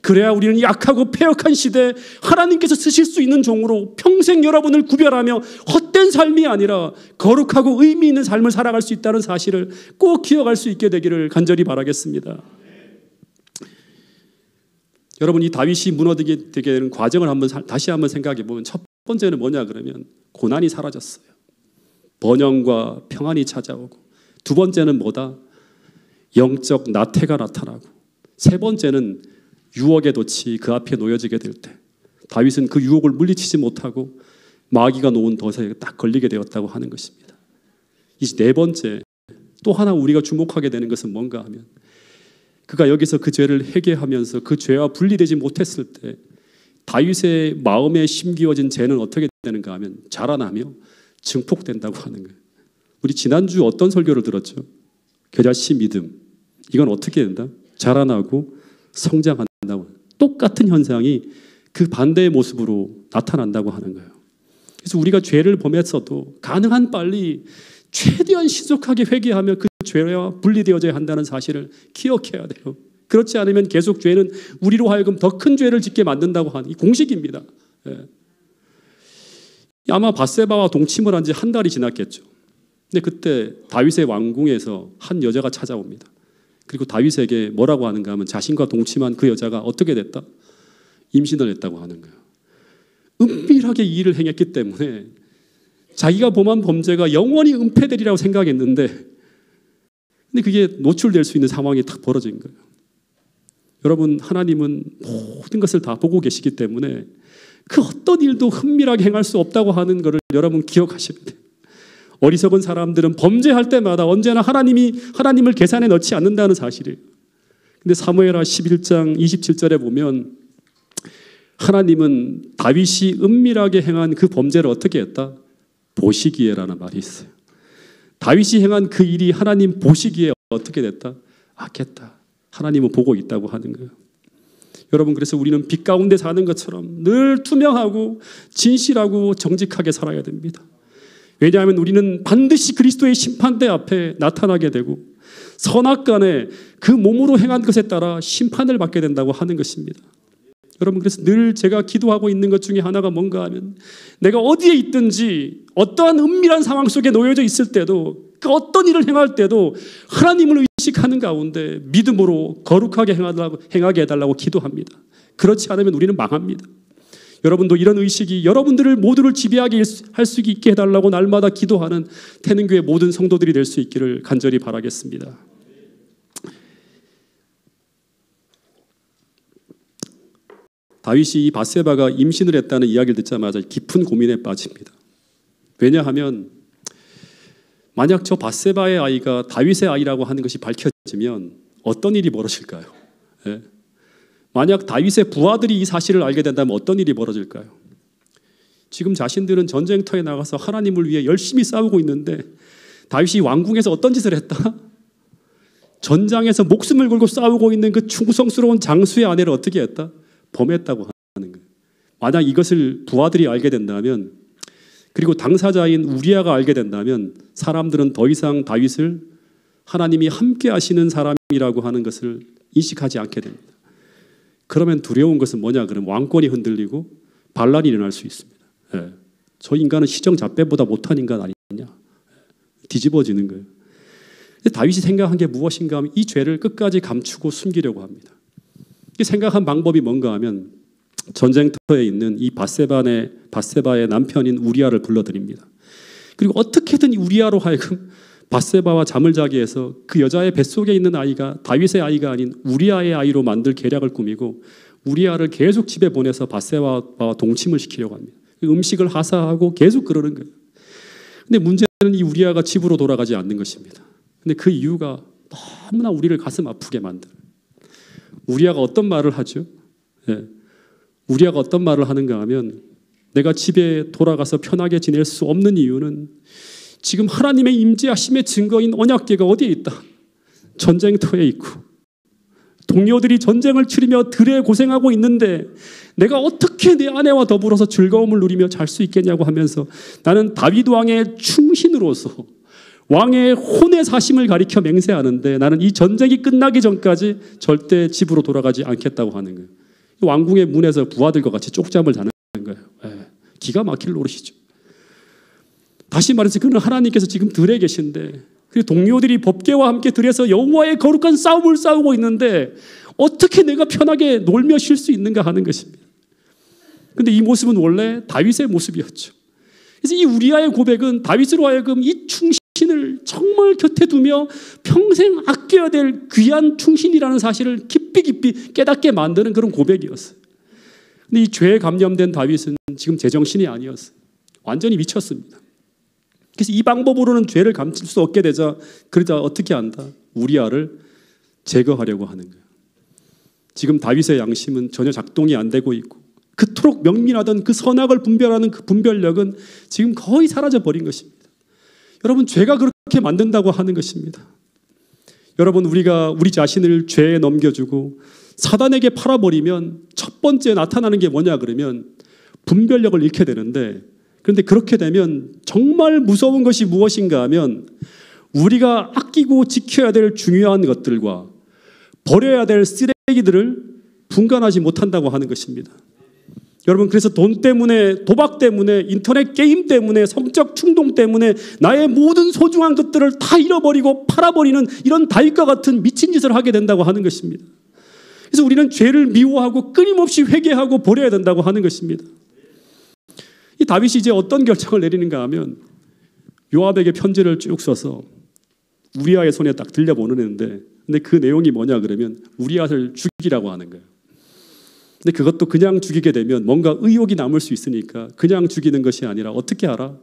그래야 우리는 약하고 패역한 시대에 하나님께서 쓰실 수 있는 종으로 평생 여러분을 구별하며 헛된 삶이 아니라 거룩하고 의미 있는 삶을 살아갈 수 있다는 사실을 꼭 기억할 수 있게 되기를 간절히 바라겠습니다. 여러분, 이 다윗이 무너지게 되는 과정을 다시 한번 생각해 보면 첫 번째는 뭐냐 그러면 고난이 사라졌어요. 번영과 평안이 찾아오고, 두 번째는 뭐다? 영적 나태가 나타나고, 세 번째는 유혹의 덫이 그 앞에 놓여지게 될 때 다윗은 그 유혹을 물리치지 못하고 마귀가 놓은 덫에 딱 걸리게 되었다고 하는 것입니다. 이제 네 번째, 또 하나 우리가 주목하게 되는 것은 뭔가 하면 그가 여기서 그 죄를 회개하면서 그 죄와 분리되지 못했을 때 다윗의 마음에 심기어진 죄는 어떻게 되는가 하면 자라나며 증폭된다고 하는 거예요. 우리 지난주 어떤 설교를 들었죠? 겨자씨 믿음. 이건 어떻게 된다? 자라나고 성장한다고. 똑같은 현상이 그 반대의 모습으로 나타난다고 하는 거예요. 그래서 우리가 죄를 범했어도 가능한 빨리 최대한 신속하게 회개하며 그 죄와 분리되어져야 한다는 사실을 기억해야 돼요. 그렇지 않으면 계속 죄는 우리로 하여금 더 큰 죄를 짓게 만든다고 하는 이 공식입니다. 예. 아마 밧세바와 동침을 한 지 한 달이 지났겠죠. 근데 그때 다윗의 왕궁에서 한 여자가 찾아옵니다. 그리고 다윗에게 뭐라고 하는가 하면 자신과 동침한 그 여자가 어떻게 됐다? 임신을 했다고 하는 거예요. 은밀하게 이 일을 행했기 때문에 자기가 범한 범죄가 영원히 은폐되리라고 생각했는데, 근데 그게 노출될 수 있는 상황이 딱 벌어진 거예요. 여러분, 하나님은 모든 것을 다 보고 계시기 때문에 그 어떤 일도 은밀하게 행할 수 없다고 하는 것을 여러분 기억하셔야 돼요. 어리석은 사람들은 범죄할 때마다 언제나 하나님을 계산에 넣지 않는다는 사실이에요. 근데 사무엘하 11장 27절에 보면 하나님은 다윗이 은밀하게 행한 그 범죄를 어떻게 했다? 보시기에라는 말이 있어요. 다윗이 행한 그 일이 하나님 보시기에 어떻게 됐다? 악했다. 하나님은 보고 있다고 하는 거예요. 여러분, 그래서 우리는 빛 가운데 사는 것처럼 늘 투명하고 진실하고 정직하게 살아야 됩니다. 왜냐하면 우리는 반드시 그리스도의 심판대 앞에 나타나게 되고 선악간에 그 몸으로 행한 것에 따라 심판을 받게 된다고 하는 것입니다. 여러분, 그래서 늘 제가 기도하고 있는 것 중에 하나가 뭔가 하면 내가 어디에 있든지 어떠한 은밀한 상황 속에 놓여져 있을 때도 그 어떤 일을 행할 때도 하나님을 의식하는 가운데 믿음으로 거룩하게 행하게 해달라고 기도합니다. 그렇지 않으면 우리는 망합니다. 여러분도 이런 의식이 여러분들을 모두를 지배하게 할 수 있게 해달라고 날마다 기도하는 태능교회 모든 성도들이 될 수 있기를 간절히 바라겠습니다. 다윗이 이 밧세바가 임신을 했다는 이야기를 듣자마자 깊은 고민에 빠집니다. 왜냐하면 만약 저 밧세바의 아이가 다윗의 아이라고 하는 것이 밝혀지면 어떤 일이 벌어질까요? 예. 만약 다윗의 부하들이 이 사실을 알게 된다면 어떤 일이 벌어질까요? 지금 자신들은 전쟁터에 나가서 하나님을 위해 열심히 싸우고 있는데 다윗이 왕궁에서 어떤 짓을 했다? 전장에서 목숨을 걸고 싸우고 있는 그 충성스러운 장수의 아내를 어떻게 했다? 범했다고 하는 거예요. 만약 이것을 부하들이 알게 된다면, 그리고 당사자인 우리아가 알게 된다면 사람들은 더 이상 다윗을 하나님이 함께 하시는 사람이라고 하는 것을 인식하지 않게 됩니다. 그러면 두려운 것은 뭐냐? 그러면 왕권이 흔들리고 반란이 일어날 수 있습니다. 예. 저 인간은 시정잡배보다 못한 인간 아니냐? 뒤집어지는 거예요. 다윗이 생각한 게 무엇인가 하면 이 죄를 끝까지 감추고 숨기려고 합니다. 생각한 방법이 뭔가 하면 전쟁터에 있는 이 밧세바의 남편인 우리아를 불러들입니다. 그리고 어떻게든 우리아로 하여금 밧세바와 잠을 자게 해서 그 여자의 뱃속에 있는 아이가 다윗의 아이가 아닌 우리아의 아이로 만들 계략을 꾸미고 우리아를 계속 집에 보내서 밧세바와 동침을 시키려고 합니다. 음식을 하사하고 계속 그러는 거예요. 근데 문제는 이 우리아가 집으로 돌아가지 않는 것입니다. 근데 그 이유가 너무나 우리를 가슴 아프게 만들어요. 우리아가 어떤 말을 하죠? 예. 우리아가 어떤 말을 하는가 하면 내가 집에 돌아가서 편하게 지낼 수 없는 이유는 지금 하나님의 임재하심의 증거인 언약궤가 어디에 있다? 전쟁터에 있고 동료들이 전쟁을 치르며 들에 고생하고 있는데 내가 어떻게 내 아내와 더불어서 즐거움을 누리며 잘 수 있겠냐고 하면서 나는 다윗 왕의 충신으로서 왕의 혼의 사심을 가리켜 맹세하는데 나는 이 전쟁이 끝나기 전까지 절대 집으로 돌아가지 않겠다고 하는 거예요. 왕궁의 문에서 부하들과 같이 쪽잠을 자는 거예요. 예. 기가 막힐 노릇이죠. 다시 말해서 그는 하나님께서 지금 들에 계신데 그리고 동료들이 법궤와 함께 들에서 여호와의 거룩한 싸움을 싸우고 있는데 어떻게 내가 편하게 놀며 쉴 수 있는가 하는 것입니다. 그런데 이 모습은 원래 다윗의 모습이었죠. 그래서 이 우리아의 고백은 다윗으로 하여금 이 충신을 정말 곁에 두며 평생 아껴야 될 귀한 충신이라는 사실을 깊이 깨닫게 만드는 그런 고백이었어요. 근데 이 죄에 감염된 다윗은 지금 제정신이 아니었어요. 완전히 미쳤습니다. 그래서 이 방법으로는 죄를 감출 수 없게 되자 그러자 어떻게 한다? 우리아를 제거하려고 하는 거예요. 지금 다윗의 양심은 전혀 작동이 안 되고 있고 그토록 명민하던 그 선악을 분별하는 그 분별력은 지금 거의 사라져 버린 것입니다. 여러분, 죄가 그렇게 만든다고 하는 것입니다. 여러분, 우리가 우리 자신을 죄에 넘겨주고 사단에게 팔아버리면 첫 번째 나타나는 게 뭐냐 그러면 분별력을 잃게 되는데, 그런데 그렇게 되면 정말 무서운 것이 무엇인가 하면 우리가 아끼고 지켜야 될 중요한 것들과 버려야 될 쓰레기들을 분간하지 못한다고 하는 것입니다. 여러분, 그래서 돈 때문에, 도박 때문에, 인터넷 게임 때문에, 성적 충동 때문에 나의 모든 소중한 것들을 다 잃어버리고 팔아버리는 이런 다윗과 같은 미친 짓을 하게 된다고 하는 것입니다. 그래서 우리는 죄를 미워하고 끊임없이 회개하고 버려야 된다고 하는 것입니다. 이 다윗이 이제 어떤 결정을 내리는가 하면 요압에게 편지를 쭉 써서 우리아의 손에 딱 들려보내는데, 근데 그 내용이 뭐냐 그러면 우리아를 죽이라고 하는 거예요. 근데 그것도 그냥 죽이게 되면 뭔가 의혹이 남을 수 있으니까 그냥 죽이는 것이 아니라 어떻게 알아?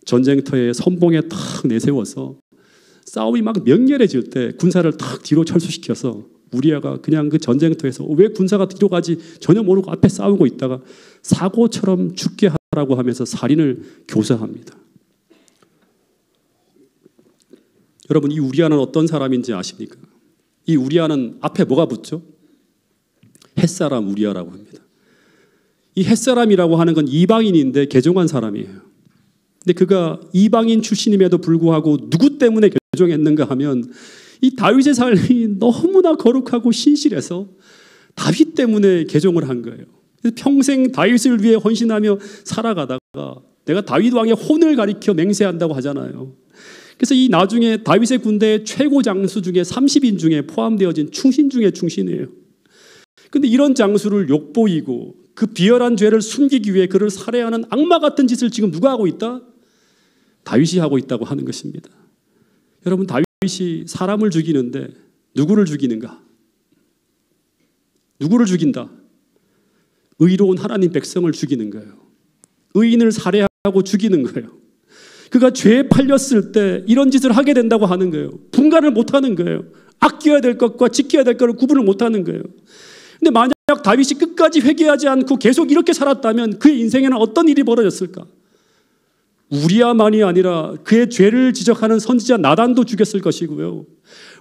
전쟁터에 선봉에 탁 내세워서 싸움이 막 맹렬해질 때 군사를 탁 뒤로 철수시켜서 우리아가 그냥 그 전쟁터에서 왜 군사가 뒤로 가지 전혀 모르고 앞에 싸우고 있다가 사고처럼 죽게 하라고 하면서 살인을 교사합니다. 여러분, 이 우리아는 어떤 사람인지 아십니까? 이 우리아는 앞에 뭐가 붙죠? 햇사람 우리아라고 합니다. 이 햇사람이라고 하는 건 이방인인데 개종한 사람이에요. 근데 그가 이방인 출신임에도 불구하고 누구 때문에 개종했는가 하면 이 다윗의 삶이 너무나 거룩하고 신실해서 다윗 때문에 개종을 한 거예요. 그래서 평생 다윗을 위해 헌신하며 살아가다가 내가 다윗 왕의 혼을 가리켜 맹세한다고 하잖아요. 그래서 이 나중에 다윗의 군대의 최고 장수 중에 30인 중에 포함되어진 충신 중에 충신이에요. 근데 이런 장수를 욕보이고 그 비열한 죄를 숨기기 위해 그를 살해하는 악마 같은 짓을 지금 누가 하고 있다? 다윗이 하고 있다고 하는 것입니다. 여러분, 다윗이 사람을 죽이는데 누구를 죽이는가? 누구를 죽인다? 의로운 하나님 백성을 죽이는 거예요. 의인을 살해하고 죽이는 거예요. 그가 죄에 팔렸을 때 이런 짓을 하게 된다고 하는 거예요. 분간을 못하는 거예요. 아껴야 될 것과 지켜야 될 것을 구분을 못하는 거예요. 근데 만약 다윗이 끝까지 회개하지 않고 계속 이렇게 살았다면 그의 인생에는 어떤 일이 벌어졌을까? 우리야만이 아니라 그의 죄를 지적하는 선지자 나단도 죽였을 것이고요.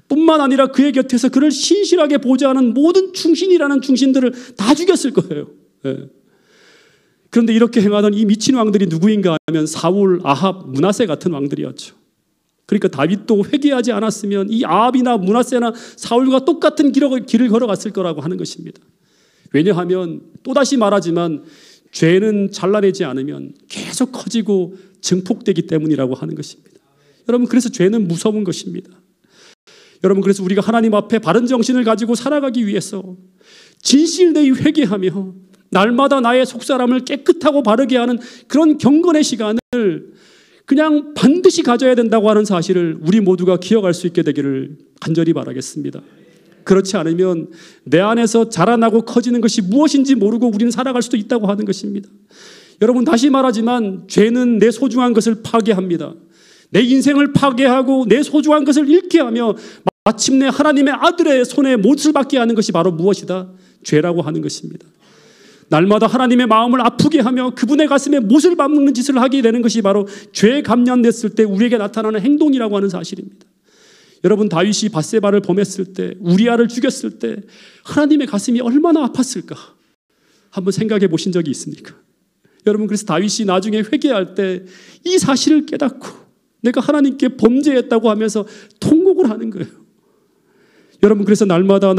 뿐만 아니라 그의 곁에서 그를 신실하게 보좌하는 모든 충신이라는 충신들을 다 죽였을 거예요. 네. 그런데 이렇게 행하던 이 미친 왕들이 누구인가 하면 사울, 아합, 므낫세 같은 왕들이었죠. 그러니까 다윗도 회개하지 않았으면 이 아합이나 므낫세나 사울과 똑같은 길을 걸어갔을 거라고 하는 것입니다. 왜냐하면 또다시 말하지만 죄는 잘라내지 않으면 계속 커지고 증폭되기 때문이라고 하는 것입니다. 여러분, 그래서 죄는 무서운 것입니다. 여러분, 그래서 우리가 하나님 앞에 바른 정신을 가지고 살아가기 위해서 진실되이 회개하며 날마다 나의 속사람을 깨끗하고 바르게 하는 그런 경건의 시간을 그냥 반드시 가져야 된다고 하는 사실을 우리 모두가 기억할 수 있게 되기를 간절히 바라겠습니다. 그렇지 않으면 내 안에서 자라나고 커지는 것이 무엇인지 모르고 우리는 살아갈 수도 있다고 하는 것입니다. 여러분, 다시 말하지만 죄는 내 소중한 것을 파괴합니다. 내 인생을 파괴하고 내 소중한 것을 잃게 하며 마침내 하나님의 아들의 손에 못을 받게 하는 것이 바로 무엇이다? 죄라고 하는 것입니다. 날마다 하나님의 마음을 아프게 하며 그분의 가슴에 못을 박는 짓을 하게 되는 것이 바로 죄에 감련됐을 때 우리에게 나타나는 행동이라고 하는 사실입니다. 여러분, 다윗이 밧세바를 범했을 때, 우리아를 죽였을 때 하나님의 가슴이 얼마나 아팠을까? 한번 생각해 보신 적이 있습니까? 여러분, 그래서 다윗이 나중에 회개할 때 이 사실을 깨닫고 내가 하나님께 범죄했다고 하면서 통곡을 하는 거예요. 여러분, 그래서 날마다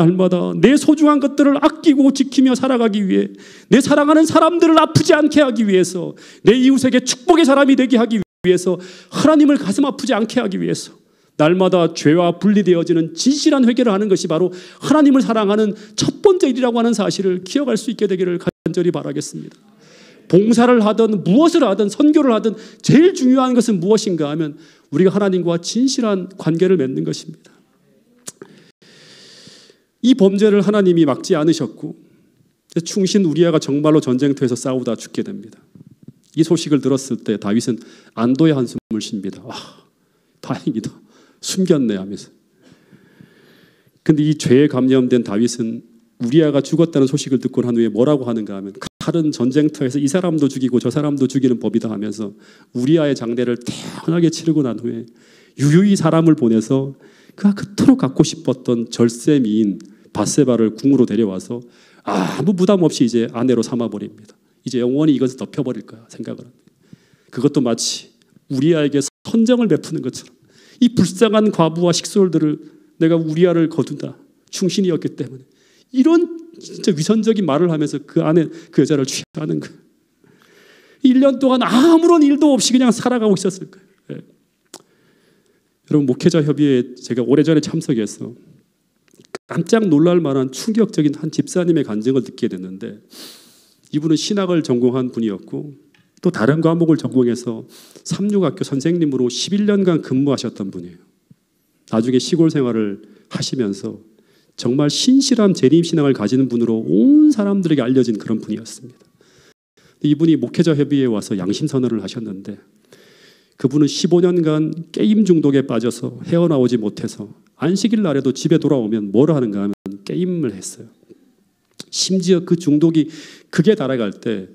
내 소중한 것들을 아끼고 지키며 살아가기 위해, 내 사랑하는 사람들을 아프지 않게 하기 위해서, 내 이웃에게 축복의 사람이 되게 하기 위해서, 하나님을 가슴 아프지 않게 하기 위해서 날마다 죄와 분리되어지는 진실한 회개를 하는 것이 바로 하나님을 사랑하는 첫 번째 일이라고 하는 사실을 기억할 수 있게 되기를 간절히 바라겠습니다. 봉사를 하든 무엇을 하든 선교를 하든 제일 중요한 것은 무엇인가 하면 우리가 하나님과 진실한 관계를 맺는 것입니다. 이 범죄를 하나님이 막지 않으셨고 충신 우리아가 정말로 전쟁터에서 싸우다 죽게 됩니다. 이 소식을 들었을 때 다윗은 안도의 한숨을 쉽니다. 다행이다. 숨겼네 하면서. 근데 이 죄에 감염된 다윗은 우리아가 죽었다는 소식을 듣고 난 후에 뭐라고 하는가 하면 칼은 전쟁터에서 이 사람도 죽이고 저 사람도 죽이는 법이다 하면서 우리아의 장례를 태연하게 치르고 난 후에 유유히 사람을 보내서 그가 그토록 갖고 싶었던 절세미인 밧세바를 궁으로 데려와서 아무 부담 없이 이제 아내로 삼아버립니다. 이제 영원히 이것을 덮여버릴 거야 생각을 합니다. 그것도 마치 우리아에게 선정을 베푸는 것처럼 이 불쌍한 과부와 식솔들을 내가 우리아를 거둔다. 충신이었기 때문에. 이런 진짜 위선적인 말을 하면서 그 안에 그 여자를 취하는 거예요. 1년 동안 아무런 일도 없이 그냥 살아가고 있었을 거예요. 네. 여러분, 목회자 협의회에 제가 오래전에 참석해서 깜짝 놀랄 만한 충격적인 한 집사님의 간증을 듣게 됐는데, 이분은 신학을 전공한 분이었고 또 다른 과목을 전공해서 삼육학교 선생님으로 11년간 근무하셨던 분이에요. 나중에 시골 생활을 하시면서 정말 신실한 재림신앙을 가지는 분으로 온 사람들에게 알려진 그런 분이었습니다. 이분이 목회자 협의회에 와서 양심선언을 하셨는데, 그분은 15년간 게임 중독에 빠져서 헤어나오지 못해서 안식일 날에도 집에 돌아오면 뭘 하는가 하면 게임을 했어요. 심지어 그 중독이 극에 달아갈 때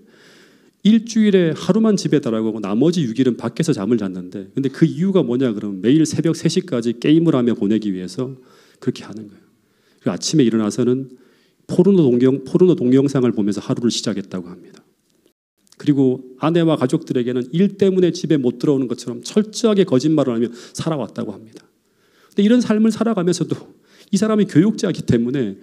일주일에 하루만 집에 달아가고 나머지 6일은 밖에서 잠을 잤는데, 근데 그 이유가 뭐냐 그러면 매일 새벽 3시까지 게임을 하며 보내기 위해서 그렇게 하는 거예요. 그리고 아침에 일어나서는 포르노 동영상을 보면서 하루를 시작했다고 합니다. 그리고 아내와 가족들에게는 일 때문에 집에 못 들어오는 것처럼 철저하게 거짓말을 하며 살아왔다고 합니다. 근데 이런 삶을 살아가면서도 이 사람이 교육자이기 때문에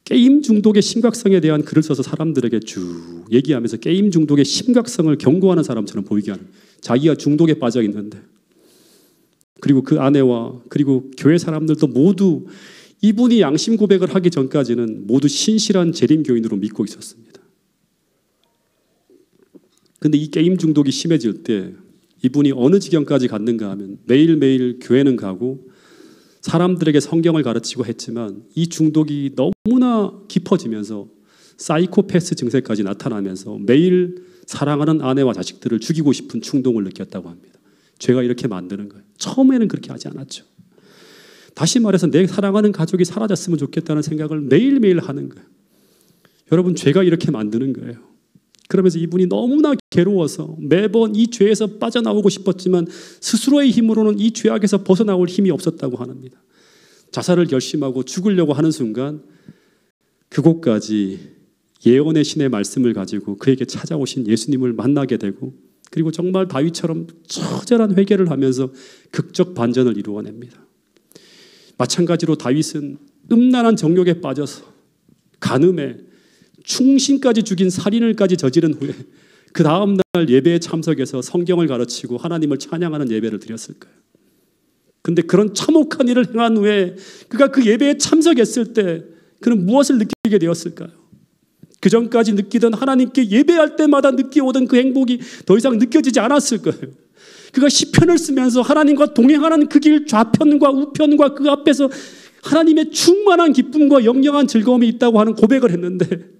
게임 중독의 심각성에 대한 글을 써서 사람들에게 쭉 얘기하면서 게임 중독의 심각성을 경고하는 사람처럼 보이게 하는, 자기가 중독에 빠져 있는데, 그리고 그 아내와 그리고 교회 사람들도 모두 이분이 양심 고백을 하기 전까지는 모두 신실한 재림교인으로 믿고 있었습니다. 근데 이 게임 중독이 심해질 때 이분이 어느 지경까지 갔는가 하면 매일매일 교회는 가고 사람들에게 성경을 가르치고 했지만 이 중독이 너무나 깊어지면서 사이코패스 증세까지 나타나면서 매일 사랑하는 아내와 자식들을 죽이고 싶은 충동을 느꼈다고 합니다. 죄가 이렇게 만드는 거예요. 처음에는 그렇게 하지 않았죠. 다시 말해서 내 사랑하는 가족이 사라졌으면 좋겠다는 생각을 매일매일 하는 거예요. 여러분, 죄가 이렇게 만드는 거예요. 그러면서 이분이 너무나 괴로워서 매번 이 죄에서 빠져나오고 싶었지만 스스로의 힘으로는 이 죄악에서 벗어나올 힘이 없었다고 합니다. 자살을 결심하고 죽으려고 하는 순간 그곳까지 예언의 신의 말씀을 가지고 그에게 찾아오신 예수님을 만나게 되고, 그리고 정말 다윗처럼 처절한 회개를 하면서 극적 반전을 이루어냅니다. 마찬가지로 다윗은 음란한 정욕에 빠져서 간음에 충신까지 죽인 살인을까지 저지른 후에 그 다음 날 예배에 참석해서 성경을 가르치고 하나님을 찬양하는 예배를 드렸을 거예요. 근데 그런 참혹한 일을 행한 후에 그가 그 예배에 참석했을 때 그는 무엇을 느끼게 되었을까요? 그 전까지 느끼던 하나님께 예배할 때마다 느끼오던 그 행복이 더 이상 느껴지지 않았을 거예요. 그가 시편을 쓰면서 하나님과 동행하는 그 길 좌편과 우편과 그 앞에서 하나님의 충만한 기쁨과 영영한 즐거움이 있다고 하는 고백을 했는데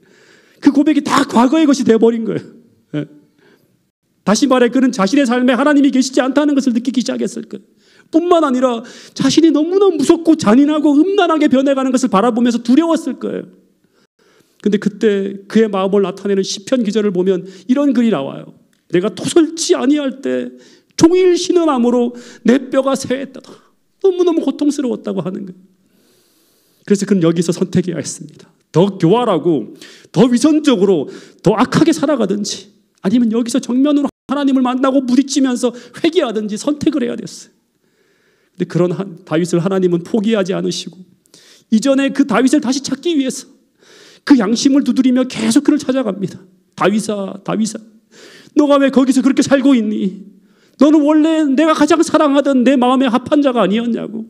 그 고백이 다 과거의 것이 되어버린 거예요. 다시 말해 그는 자신의 삶에 하나님이 계시지 않다는 것을 느끼기 시작했을 거예요. 뿐만 아니라 자신이 너무나 무섭고 잔인하고 음란하게 변해가는 것을 바라보면서 두려웠을 거예요. 근데 그때 그의 마음을 나타내는 시편 기절을 보면 이런 글이 나와요. 내가 토설치 아니할 때 종일 신음함으로 내 뼈가 새했다다. 너무너무 고통스러웠다고 하는 거예요. 그래서 그는 여기서 선택해야 했습니다. 더 교활하고 더 위선적으로 더 악하게 살아가든지 아니면 여기서 정면으로 하나님을 만나고 부딪히면서 회개하든지 선택을 해야 됐어요. 근데 그런 다윗을 하나님은 포기하지 않으시고 이전에 그 다윗을 다시 찾기 위해서 그 양심을 두드리며 계속 그를 찾아갑니다. 다윗아, 다윗아, 너가 왜 거기서 그렇게 살고 있니? 너는 원래 내가 가장 사랑하던 내 마음에 합한 자가 아니었냐고.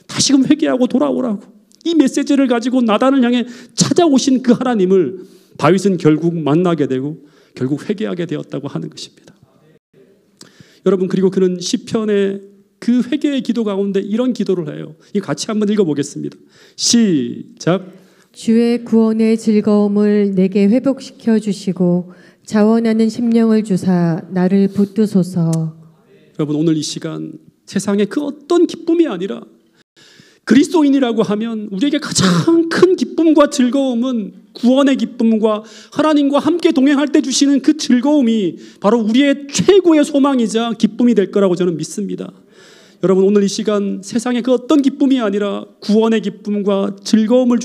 다시금 회개하고 돌아오라고. 이 메시지를 가지고 나단을 향해 찾아오신 그 하나님을 다윗은 결국 만나게 되고 결국 회개하게 되었다고 하는 것입니다. 여러분, 그리고 그는 시편의 그 회개의 기도 가운데 이런 기도를 해요. 이 같이 한번 읽어보겠습니다. 시작. 주의 구원의 즐거움을 내게 회복시켜 주시고 자원하는 심령을 주사 나를 붙드소서. 여러분, 오늘 이 시간 세상의 그 어떤 기쁨이 아니라 그리스도인이라고 하면 우리에게 가장 큰 기쁨과 즐거움은 구원의 기쁨과 하나님과 함께 동행할 때 주시는 그 즐거움이 바로 우리의 최고의 소망이자 기쁨이 될 거라고 저는 믿습니다. 여러분, 오늘 이 시간 세상의 그 어떤 기쁨이 아니라 구원의 기쁨과 즐거움을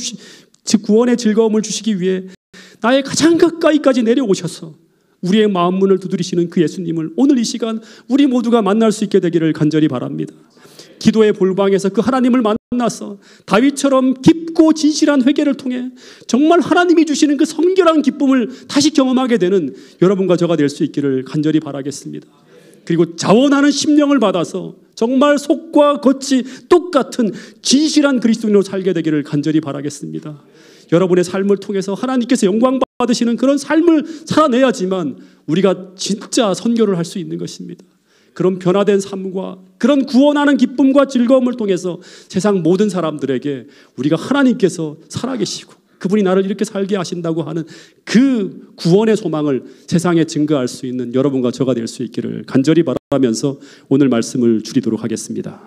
구원의 즐거움을 주시기 위해 나의 가장 가까이까지 내려오셔서 우리의 마음 문을 두드리시는 그 예수님을 오늘 이 시간 우리 모두가 만날 수 있게 되기를 간절히 바랍니다. 기도의 볼방에서 그 하나님을 만나서 다윗처럼 깊고 진실한 회개를 통해 정말 하나님이 주시는 그 성결한 기쁨을 다시 경험하게 되는 여러분과 저가 될 수 있기를 간절히 바라겠습니다. 그리고 자원하는 심령을 받아서 정말 속과 겉이 똑같은 진실한 그리스도인으로 살게 되기를 간절히 바라겠습니다. 여러분의 삶을 통해서 하나님께서 영광 받으시는 그런 삶을 살아내야지만 우리가 진짜 선교를 할 수 있는 것입니다. 그런 변화된 삶과 그런 구원하는 기쁨과 즐거움을 통해서 세상 모든 사람들에게 우리가 하나님께서 살아계시고 그분이 나를 이렇게 살게 하신다고 하는 그 구원의 소망을 세상에 증거할 수 있는 여러분과 저가 될 수 있기를 간절히 바라면서 오늘 말씀을 줄이도록 하겠습니다.